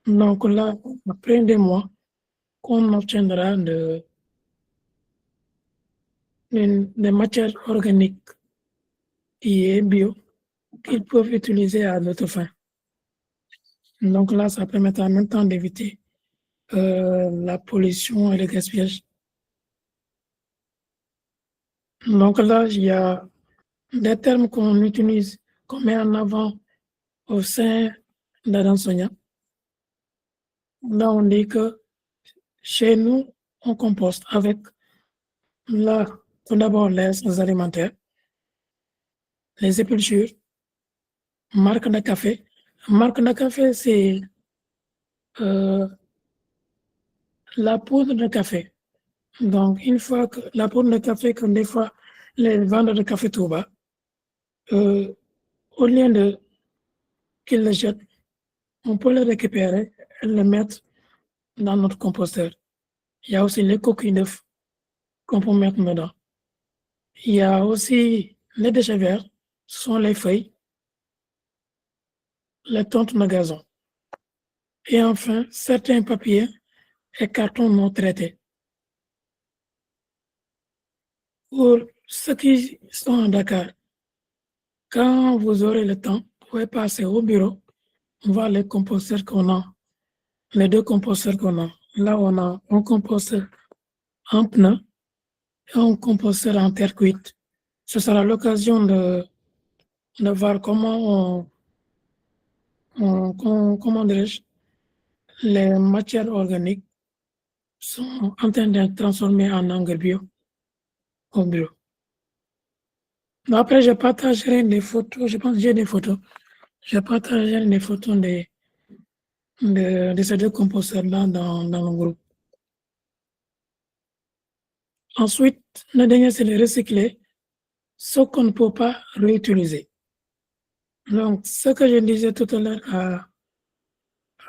Donc là, après 2 mois, on obtiendra des matières organiques qui est bio, qu'ils peuvent utiliser à d'autres fins. Donc là, ça permettra en même temps d'éviter la pollution et le gaspillage. Donc là, il y a des termes qu'on utilise, qu'on met en avant au sein de l'enseignant. Là, on dit que chez nous, on composte avec tout d'abord les alimentaires, les épluchures, marque de café. Marque de café, c'est la poudre de café. Donc, une fois que la poudre de café, comme des fois les vendeurs de café Touba, au lieu qu'ils le jettent, on peut le récupérer et le mettre dans notre composteur. Il y a aussi les coquilles d'œufs qu'on peut mettre dedans. Il y a aussi les déchets verts, ce sont les feuilles, les tontes de gazon. Et enfin, certains papiers et cartons non traités. Pour ceux qui sont à Dakar, quand vous aurez le temps, vous pouvez passer au bureau, voir les composteurs qu'on a, les 2 composteurs qu'on a. Là, on a un composteur en pneu et un composteur en terre cuite. Ce sera l'occasion de voir comment comment dirais-je, les matières organiques sont en train d'être transformées en engrais bio au bureau. Après, je partagerai des photos, je pense que j'ai des photos. Je partagerai des photos de ces deux composteurs-là dans le groupe. Ensuite, le dernier, c'est le recycler, ce qu'on ne peut pas réutiliser. Donc, ce que je disais tout à l'heure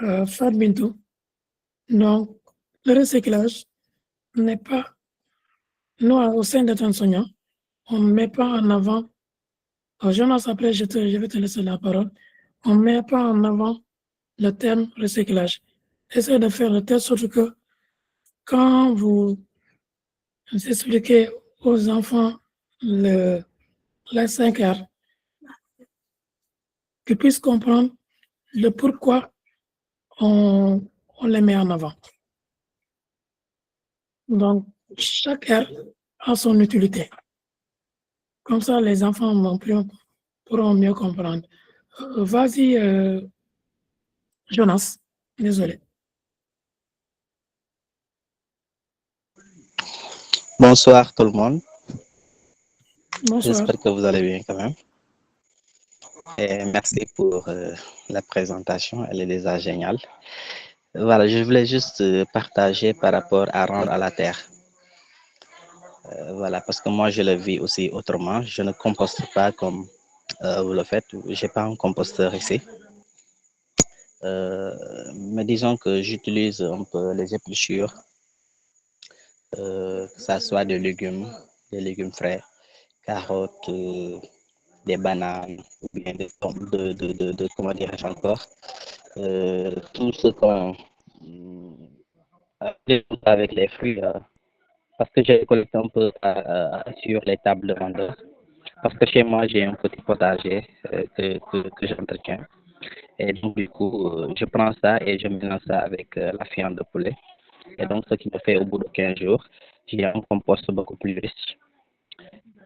à Fadbintou, donc, le recyclage n'est pas, nous, au sein de Tansonia, on ne met pas en avant, Jonas, après, je vais te laisser la parole, on ne met pas en avant le terme recyclage. Essayez de faire de telle sorte que quand vous expliquez aux enfants les 5 R, qu'ils puissent comprendre le pourquoi on les met en avant. Donc, chaque R a son utilité. Comme ça, les enfants pourront mieux comprendre. Vas-y, Jonas. Désolé. Bonsoir tout le monde. Bonsoir. J'espère que vous allez bien quand même. Et merci pour la présentation, elle est déjà géniale. Voilà, je voulais juste partager par rapport à rendre à la terre. Voilà, parce que moi je le vis aussi autrement. Je ne composte pas comme vous le faites. Je n'ai pas un composteur ici. Mais disons que j'utilise un peu les épluchures, que ça soit des légumes frais, carottes, des bananes, ou bien comment dirais-je encore, tout ce qu'on avec les fruits, parce que j'ai collecté un peu sur les tables de vendeurs. Parce que chez moi, j'ai un petit potager que j'entretiens. Et donc, du coup, je prends ça et je mélange ça avec la viande de poulet. Et donc, ce qui me fait au bout de 15 jours, j'ai un compost beaucoup plus riche.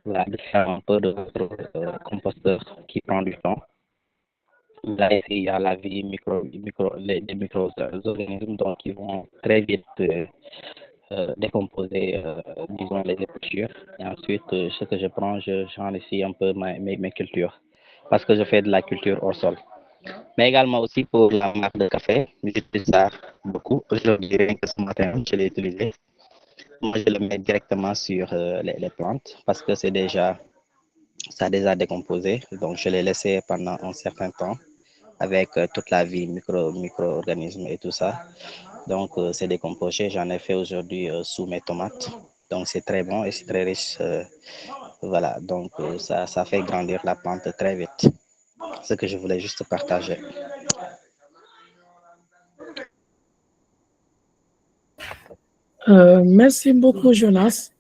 Voilà, de faire un peu de composteur qui prend du temps. Là, ici, il y a la vie des micro-organismes donc qui vont très vite décomposer, disons, les épluchures. Et ensuite, ce que je prends, j'enrichis un peu mes cultures parce que je fais de la culture au sol. Mais également aussi pour la marque de café, j'utilise ça beaucoup. Aujourd'hui, rien que ce matin, je l'ai utilisé. Moi, je le mets directement sur les plantes parce que ça a déjà décomposé. Donc, je l'ai laissé pendant un certain temps avec toute la vie micro-organismes et tout ça. Donc, c'est décomposé. J'en ai fait aujourd'hui sous mes tomates. Donc, c'est très bon et c'est très riche. Voilà, donc ça fait grandir la plante très vite. Ce que je voulais juste partager. Merci beaucoup, Jonas.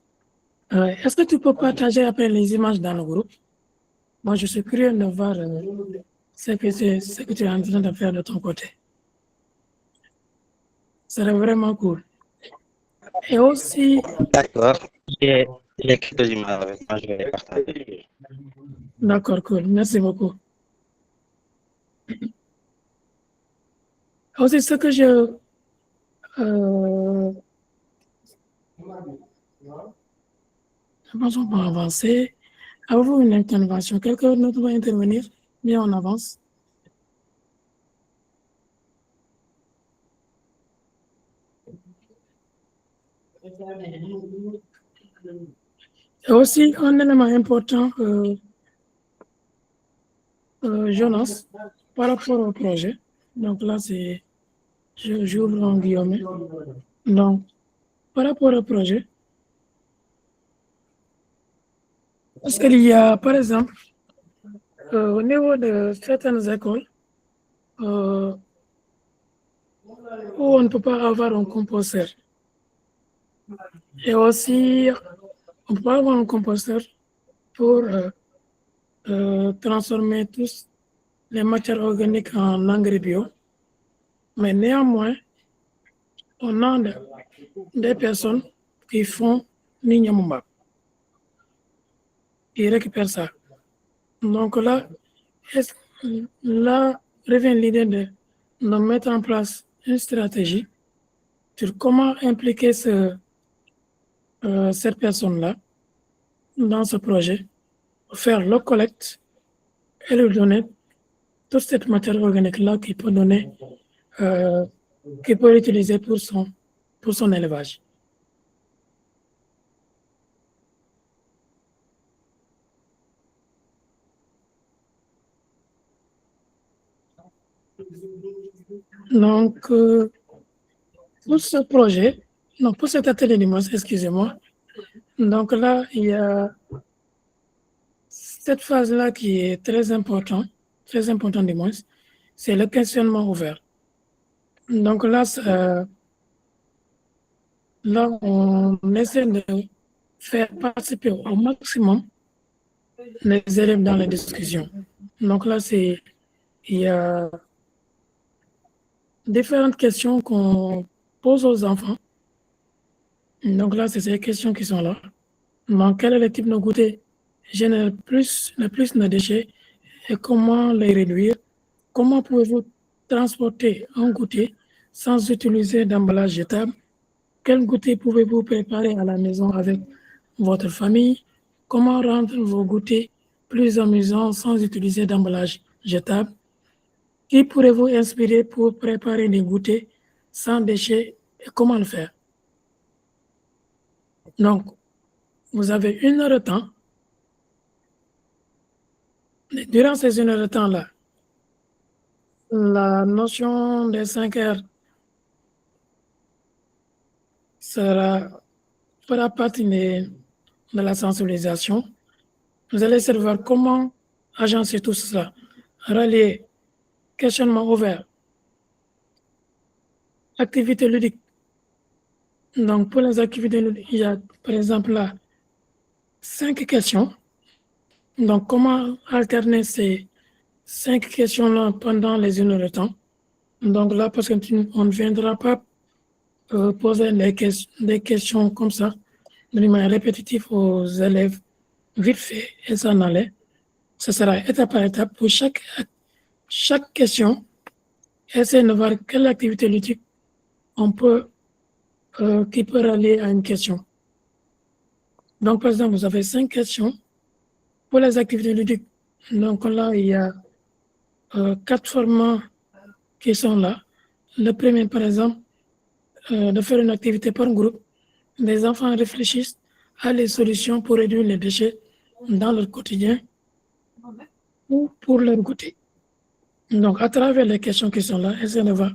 Est-ce que tu peux partager après les images dans le groupe? Moi, je suis curieux de voir ce que tu es en train de faire de ton côté. Ça serait vraiment cool. Et aussi... D'accord. J'ai quelques images avec moi, je vais les partager. D'accord, cool. Merci beaucoup. Aussi, ce que je... je pense qu'on peut avancer. Avez-vous une intervention? Quelqu'un d'autre va intervenir? Bien, on avance. Et aussi, un élément important, Jonas, par rapport au projet. Donc là, c'est... j'ouvre en guillemets. Donc, par rapport au projet, parce qu'il y a, par exemple, au niveau de certaines écoles, où on ne peut pas avoir un composteur. Et aussi, on peut avoir un composteur pour transformer tous les matières organiques en engrais bio. Mais néanmoins, on a des personnes qui font Ninyamumba. Ils récupèrent ça. Donc là, Là revient l'idée de mettre en place une stratégie sur comment impliquer cette personne-là dans ce projet, faire le collecte et lui donner toute cette matière organique-là qu'il peut donner, qu'il peut utiliser pour son élevage. Donc, pour ce projet, non, pour cet atelier du moins, excusez-moi, donc là, il y a cette phase-là qui est très importante du moins, c'est le questionnement ouvert. Donc là, on essaie de faire participer au maximum les élèves dans les discussions. Donc là, il y a différentes questions qu'on pose aux enfants. Donc là, c'est ces questions qui sont là. Donc, quel est le type de goûter génère le plus de déchets et comment les réduire? Comment pouvez-vous transporter un goûter sans utiliser d'emballage jetable? Quel goûter pouvez-vous préparer à la maison avec votre famille? Comment rendre vos goûters plus amusants sans utiliser d'emballage jetable? Qui pourrez-vous inspirer pour préparer des goûters sans déchets et comment le faire? Donc, vous avez 1 heure de temps. Durant ces 1 heure de temps-là, la notion des 5 heures fera partie de la sensibilisation. Vous allez savoir comment agencer tout cela, relier questionnement ouvert, activité ludique. Donc, pour les activités ludiques, il y a par exemple là 5 questions. Donc, comment alterner ces 5 questions-là pendant les 1 heure de temps? Donc là, parce qu'on ne viendra pas poser des questions comme ça, de manière répétitive aux élèves, vite fait, et s'en aller. Ce sera étape par étape pour chaque question. Essayer de voir quelle activité ludique qui peut rallier à une question. Donc, par exemple, vous avez 5 questions pour les activités ludiques. Donc là, il y a 4 formats qui sont là. Le premier, par exemple, de faire une activité par groupe. Les enfants réfléchissent à les solutions pour réduire les déchets dans leur quotidien ou pour leur goûter. Donc, à travers les questions qui sont là, essayez de voir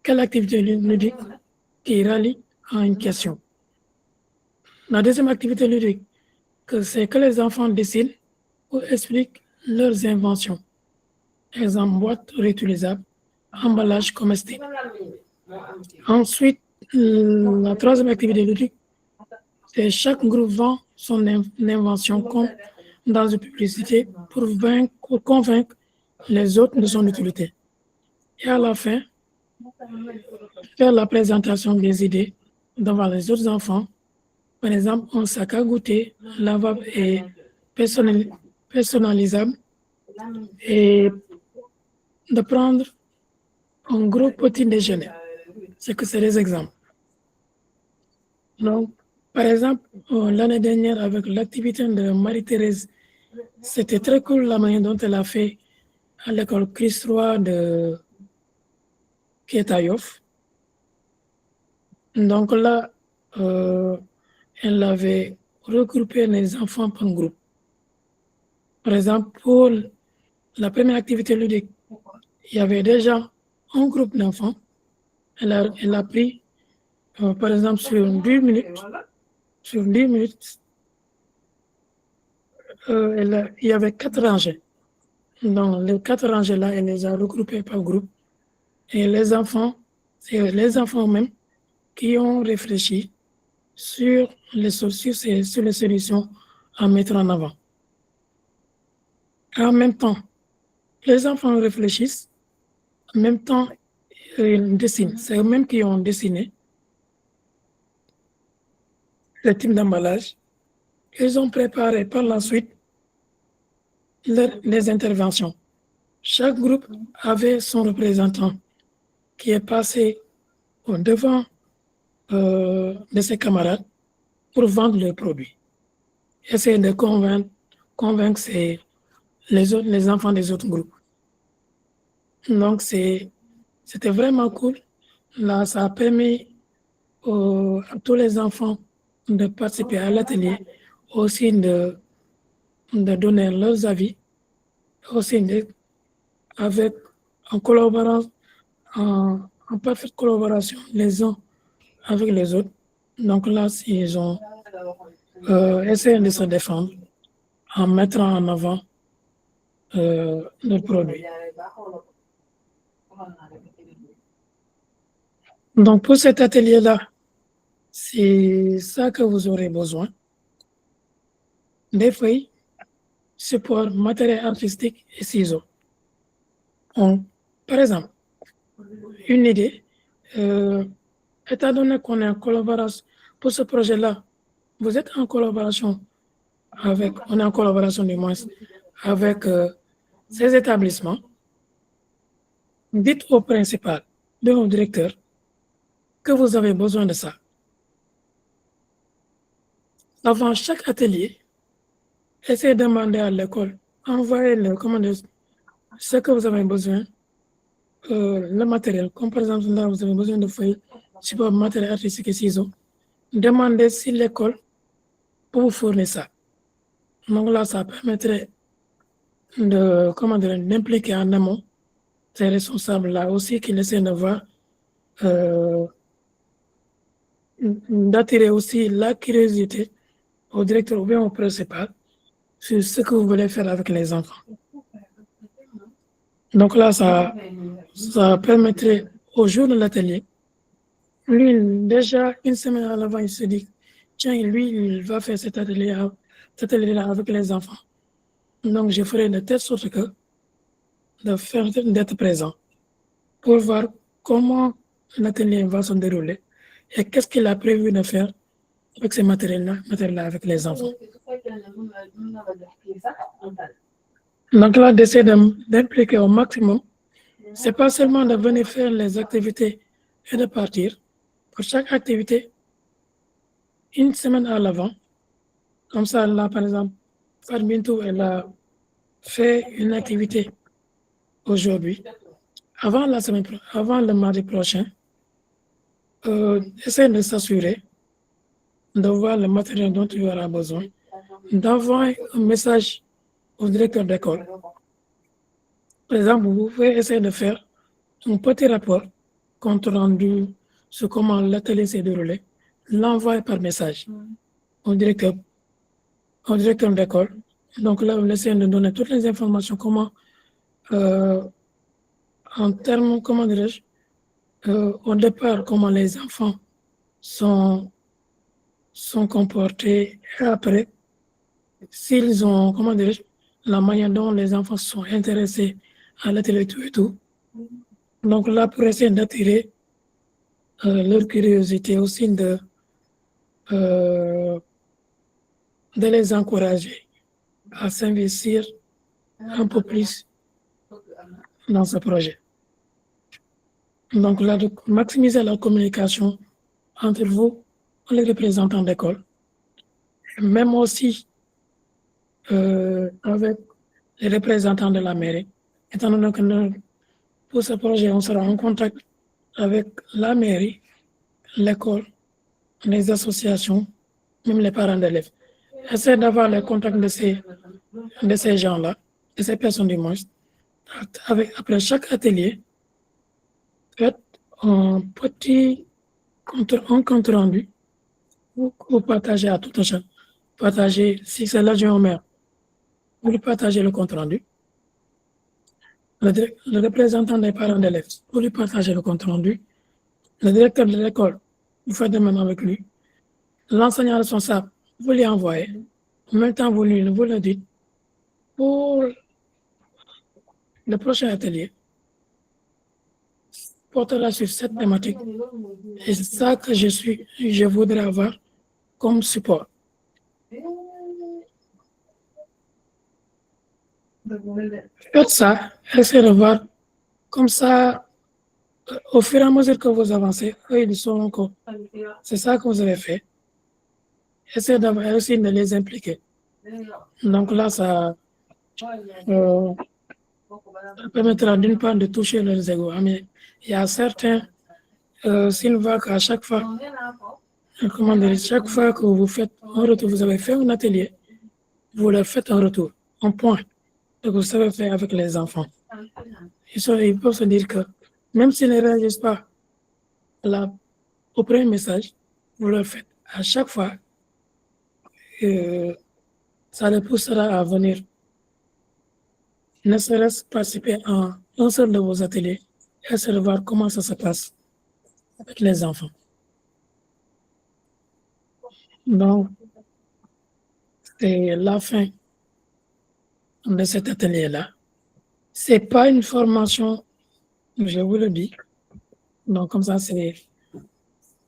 quelle activité ludique qui rallie à une question. La deuxième activité ludique, c'est que les enfants dessinent ou expliquent leurs inventions. Exemple, boîte réutilisable, emballage comestible. Ensuite, la troisième activité ludique, c'est chaque groupe vend son invention comme dans une publicité pour convaincre les autres de son utilité. Et à la fin, faire la présentation des idées devant les autres enfants. Par exemple, un sac à goûter lavable et personnalisable et de prendre un gros petit déjeuner. C'est que c'est des exemples. Donc, par exemple, l'année dernière, avec l'activité de Marie-Thérèse, c'était très cool la manière dont elle a fait à l'école Christ Roi qui est à Yoff. Donc là, elle avait regroupé les enfants par groupe. Par exemple, pour la première activité ludique, il y avait déjà un groupe d'enfants. Elle a pris, par exemple, sur 10 minutes, il y avait 4 rangées. Donc, les 4 rangées-là, elle les a regroupées par groupe. Et c'est les enfants même qui ont réfléchi sur les solutions à mettre en avant. En même temps, les enfants réfléchissent, en même temps, ils dessinent. C'est eux-mêmes qui ont dessiné le type d'emballage. Ils ont préparé par la suite les interventions. chaque groupe avait son représentant qui est passé au devant de ses camarades pour vendre leurs produits. Essayer de convaincre les enfants des autres groupes. Donc, c'était vraiment cool. Là, ça a permis à tous les enfants de participer à l'atelier, aussi de donner leurs avis, aussi en collaborant, en parfaite collaboration les uns avec les autres. Donc là, ils ont essayé de se défendre en mettant en avant le produit. Donc pour cet atelier-là, c'est ça que vous aurez besoin. Des feuilles, support, matériel artistique et ciseaux. Par exemple, une idée, étant donné qu'on est en collaboration pour ce projet-là, vous êtes en collaboration on est en collaboration du moins avec ces établissements. Dites au principal, au directeur, que vous avez besoin de ça. Avant chaque atelier, essayez de demander à l'école, envoyez-le ce que vous avez besoin, le matériel, comme par exemple là, vous avez besoin de feuilles, support, matériel artistique et ciseaux. Demandez si l'école peut vous fournir ça. Donc là, ça permettrait d'impliquer en amont ces responsables-là aussi qui essaient de voir, d'attirer aussi la curiosité au directeur ou bien au principal sur ce que vous voulez faire avec les enfants. Donc là, ça permettrait au jour de l'atelier, lui, déjà une semaine à l'avant, il se dit, tiens, lui, il va faire cet atelier-là avec les enfants. Donc, je ferai de telle sorte que d'être présent pour voir comment l'atelier va se dérouler et qu'est-ce qu'il a prévu de faire avec ces matériels-là avec les enfants. Donc là, d'essayer d'impliquer au maximum, c'est pas seulement de venir faire les activités et de partir. Pour chaque activité, une semaine à l'avant, comme ça, là, par exemple, Farbintou, elle a fait une activité aujourd'hui. Avant le mardi prochain, essayer de s'assurer de voir le matériel dont tu auras besoin, d'envoyer un message au directeur d'école. Par exemple, vous pouvez essayer de faire un petit rapport compte rendu sur comment l'atelier s'est déroulé, l'envoyer par message au directeur d'école. Donc là, vous essayez de donner toutes les informations, comment, en termes, comment dirais-je, au départ, comment les enfants sont comportés et après, s'ils ont, comment dirais-je, la manière dont les enfants sont intéressés à l'atelier et tout. Donc là, pour essayer d'attirer leur curiosité aussi, de les encourager à s'investir un peu plus dans ce projet. Donc là, de maximiser la communication entre vous, les représentants d'école, même aussi avec les représentants de la mairie, étant donné que pour ce projet, on sera en contact avec la mairie, l'école, les associations, même les parents d'élèves. Essayez d'avoir les contacts de ces gens-là, de ces personnes du moins. Après chaque atelier, faites un petit compte rendu ou partagez à tout un chacun. Partagez, si c'est l'adjoint au maire, vous lui partagez le compte rendu. Le représentant des parents d'élèves, vous lui partagez le compte rendu. Le directeur de l'école, vous faites de même avec lui. L'enseignant responsable, vous lui envoyez. En même temps, vous le dites. Pour le prochain atelier, portera sur cette thématique. Et c'est ça que je voudrais avoir comme support. Faites ça, essayez de voir. Comme ça, au fur et à mesure que vous avancez, eux, ils sont encore. C'est ça que vous avez fait. Essayez aussi de les impliquer. Donc là, ça permettra d'une part de toucher leurs égos. Mais il y a certains, s'ils voient qu'à chaque fois, comment dire, chaque fois que vous faites un retour, vous avez fait un atelier, vous leur faites un retour, un point, que vous savez faire avec les enfants. Ils peuvent se dire que même s'ils ne réagissent pas là, au premier message, vous leur faites à chaque fois, ça les poussera à venir, ne serait-ce participer à un seul de vos ateliers et essayer de voir comment ça se passe avec les enfants. Donc, c'est la fin de cet atelier-là. C'est pas une formation, je vous le dis. Donc, comme ça, c'est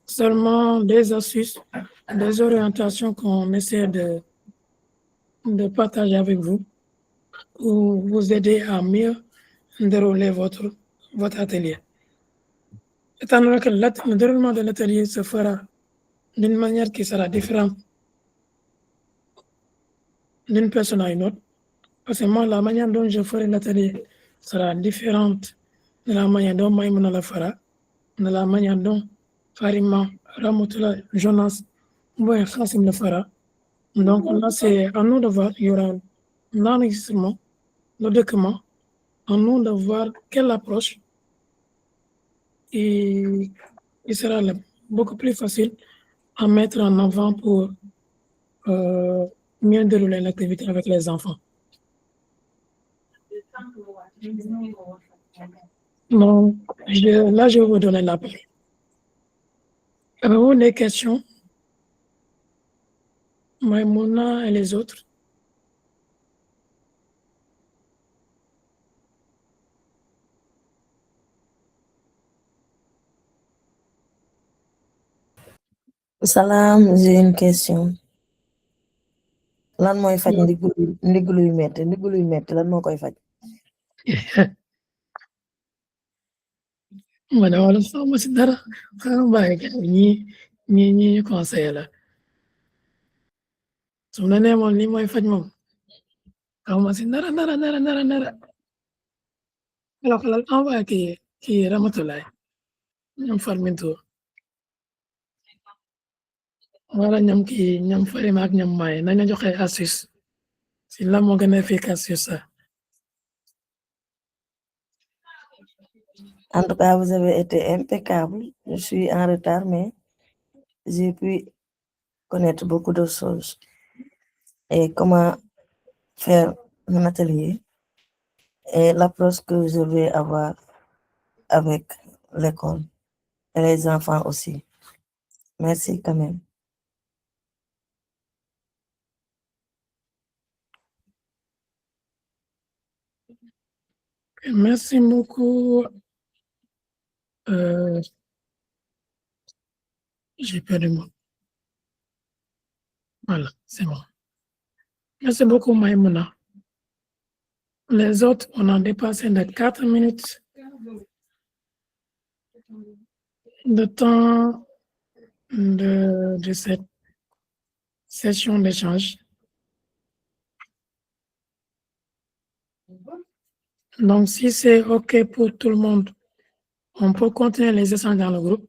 seulement des astuces, des orientations qu'on essaie de partager avec vous pour vous aider à mieux dérouler votre atelier. Étant donné que le déroulement de l'atelier se fera d'une manière qui sera différente d'une personne à une autre, parce que moi, la manière dont je ferai l'atelier sera différente de la manière dont Maïmouna la fera, de la manière dont Farima, Ramotula, Jonas, ou Khassim le fera. Donc là, c'est à nous de voir, il y aura l'enregistrement, le document, à nous de voir quelle approche et il sera beaucoup plus facile à mettre en avant pour mieux dérouler l'activité avec les enfants. Donc, là, je vais vous donner la parole. Avez-vous des questions? Maïmouna et les autres? Salam, j'ai une question. Lan mooy faj ndigg luy metti lan moo koy faj? Ma ne wala sax ma si dara xaaral bàyyi ñi conseillé la su ma nee moom lii mooy faj moom xaw ma si dara alors que envoyé kii Ramatulaay ñoom Farminto wala ñoom Farima ak ñoom Maye nañ la joxe astuce si lan moo gën a efficace sur ça. En tout cas, vous avez été impeccable. Je suis en retard, mais j'ai pu connaître beaucoup de choses. Et comment faire un atelier et l'approche que je vais avoir avec l'école et les enfants aussi. Merci quand même. Merci beaucoup. J'ai perdu moi. Voilà, c'est bon. Merci beaucoup, Maïmouna. Les autres, on a dépassé de 4 minutes de temps de cette session d'échange. Donc, si c'est OK pour tout le monde, on peut continuer les échanges dans le groupe.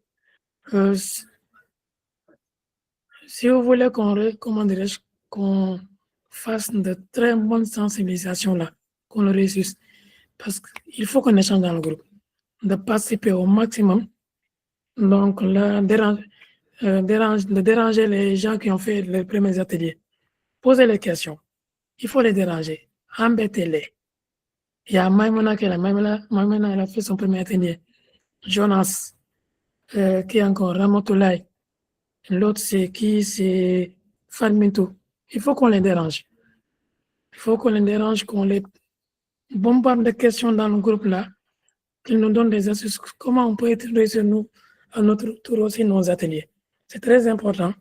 Si vous voulez qu'on fasse de très bonnes sensibilisations là, qu'on le réussisse, parce qu'il faut qu'on échange dans le groupe, de participer au maximum. Donc, là, de déranger les gens qui ont fait les premiers ateliers. Posez les questions. Il faut les déranger. Embêtez-les. Il y a Maïmouna qui est là. Maïmouna, elle a fait son premier atelier. Jonas, qui est encore Ramotoulaye. L'autre, c'est qui? C'est Farminto. Il faut qu'on les dérange. Il faut qu'on les dérange, qu'on les bombarde de questions dans le groupe là, qu'ils nous donnent des astuces. Comment on peut réussir nous, à notre tour aussi, nos ateliers. C'est très important.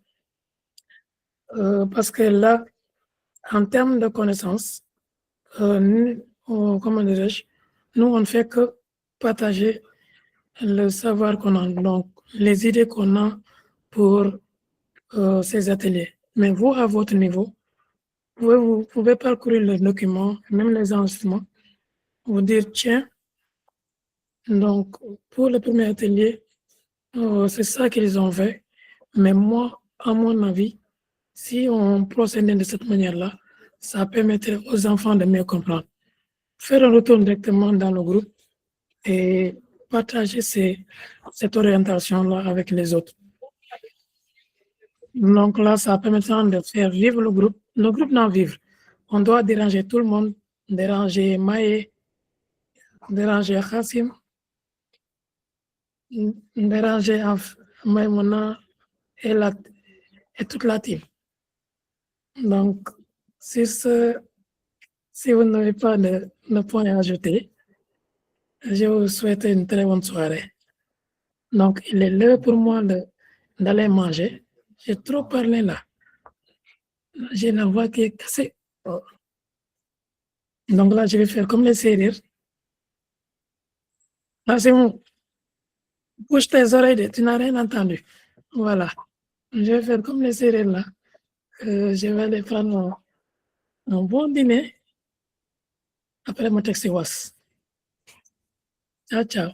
Parce que là, en termes de connaissances, comment dirais-je, nous, on ne fait que partager le savoir qu'on a, donc les idées qu'on a pour ces ateliers. Mais vous, à votre niveau, vous pouvez parcourir les documents, même les enregistrements, vous dire, tiens, donc pour le premier atelier, c'est ça qu'ils ont fait. Mais moi, à mon avis, si on procédait de cette manière-là, ça permettrait aux enfants de mieux comprendre. Faire un retour directement dans le groupe et partager cette orientation-là avec les autres. Donc là, ça permettra de faire vivre le groupe. Le groupe d'en vivre. On doit déranger tout le monde, déranger Maë, déranger Khassim, déranger Maïmouna et toute la team. Donc, si vous n'avez pas de point à ajouter, je vous souhaite une très bonne soirée. Donc, il est l'heure pour moi d'aller manger. J'ai trop parlé là. J'ai la voix qui est cassée. Oh. Donc là, je vais faire comme les Sérères. Là, c'est bon. Bouge tes oreilles, tu n'as rien entendu. Voilà. Je vais faire comme les Sérères là. Je vais aller prendre un bon dîner. Après mon texte, ciao, ciao.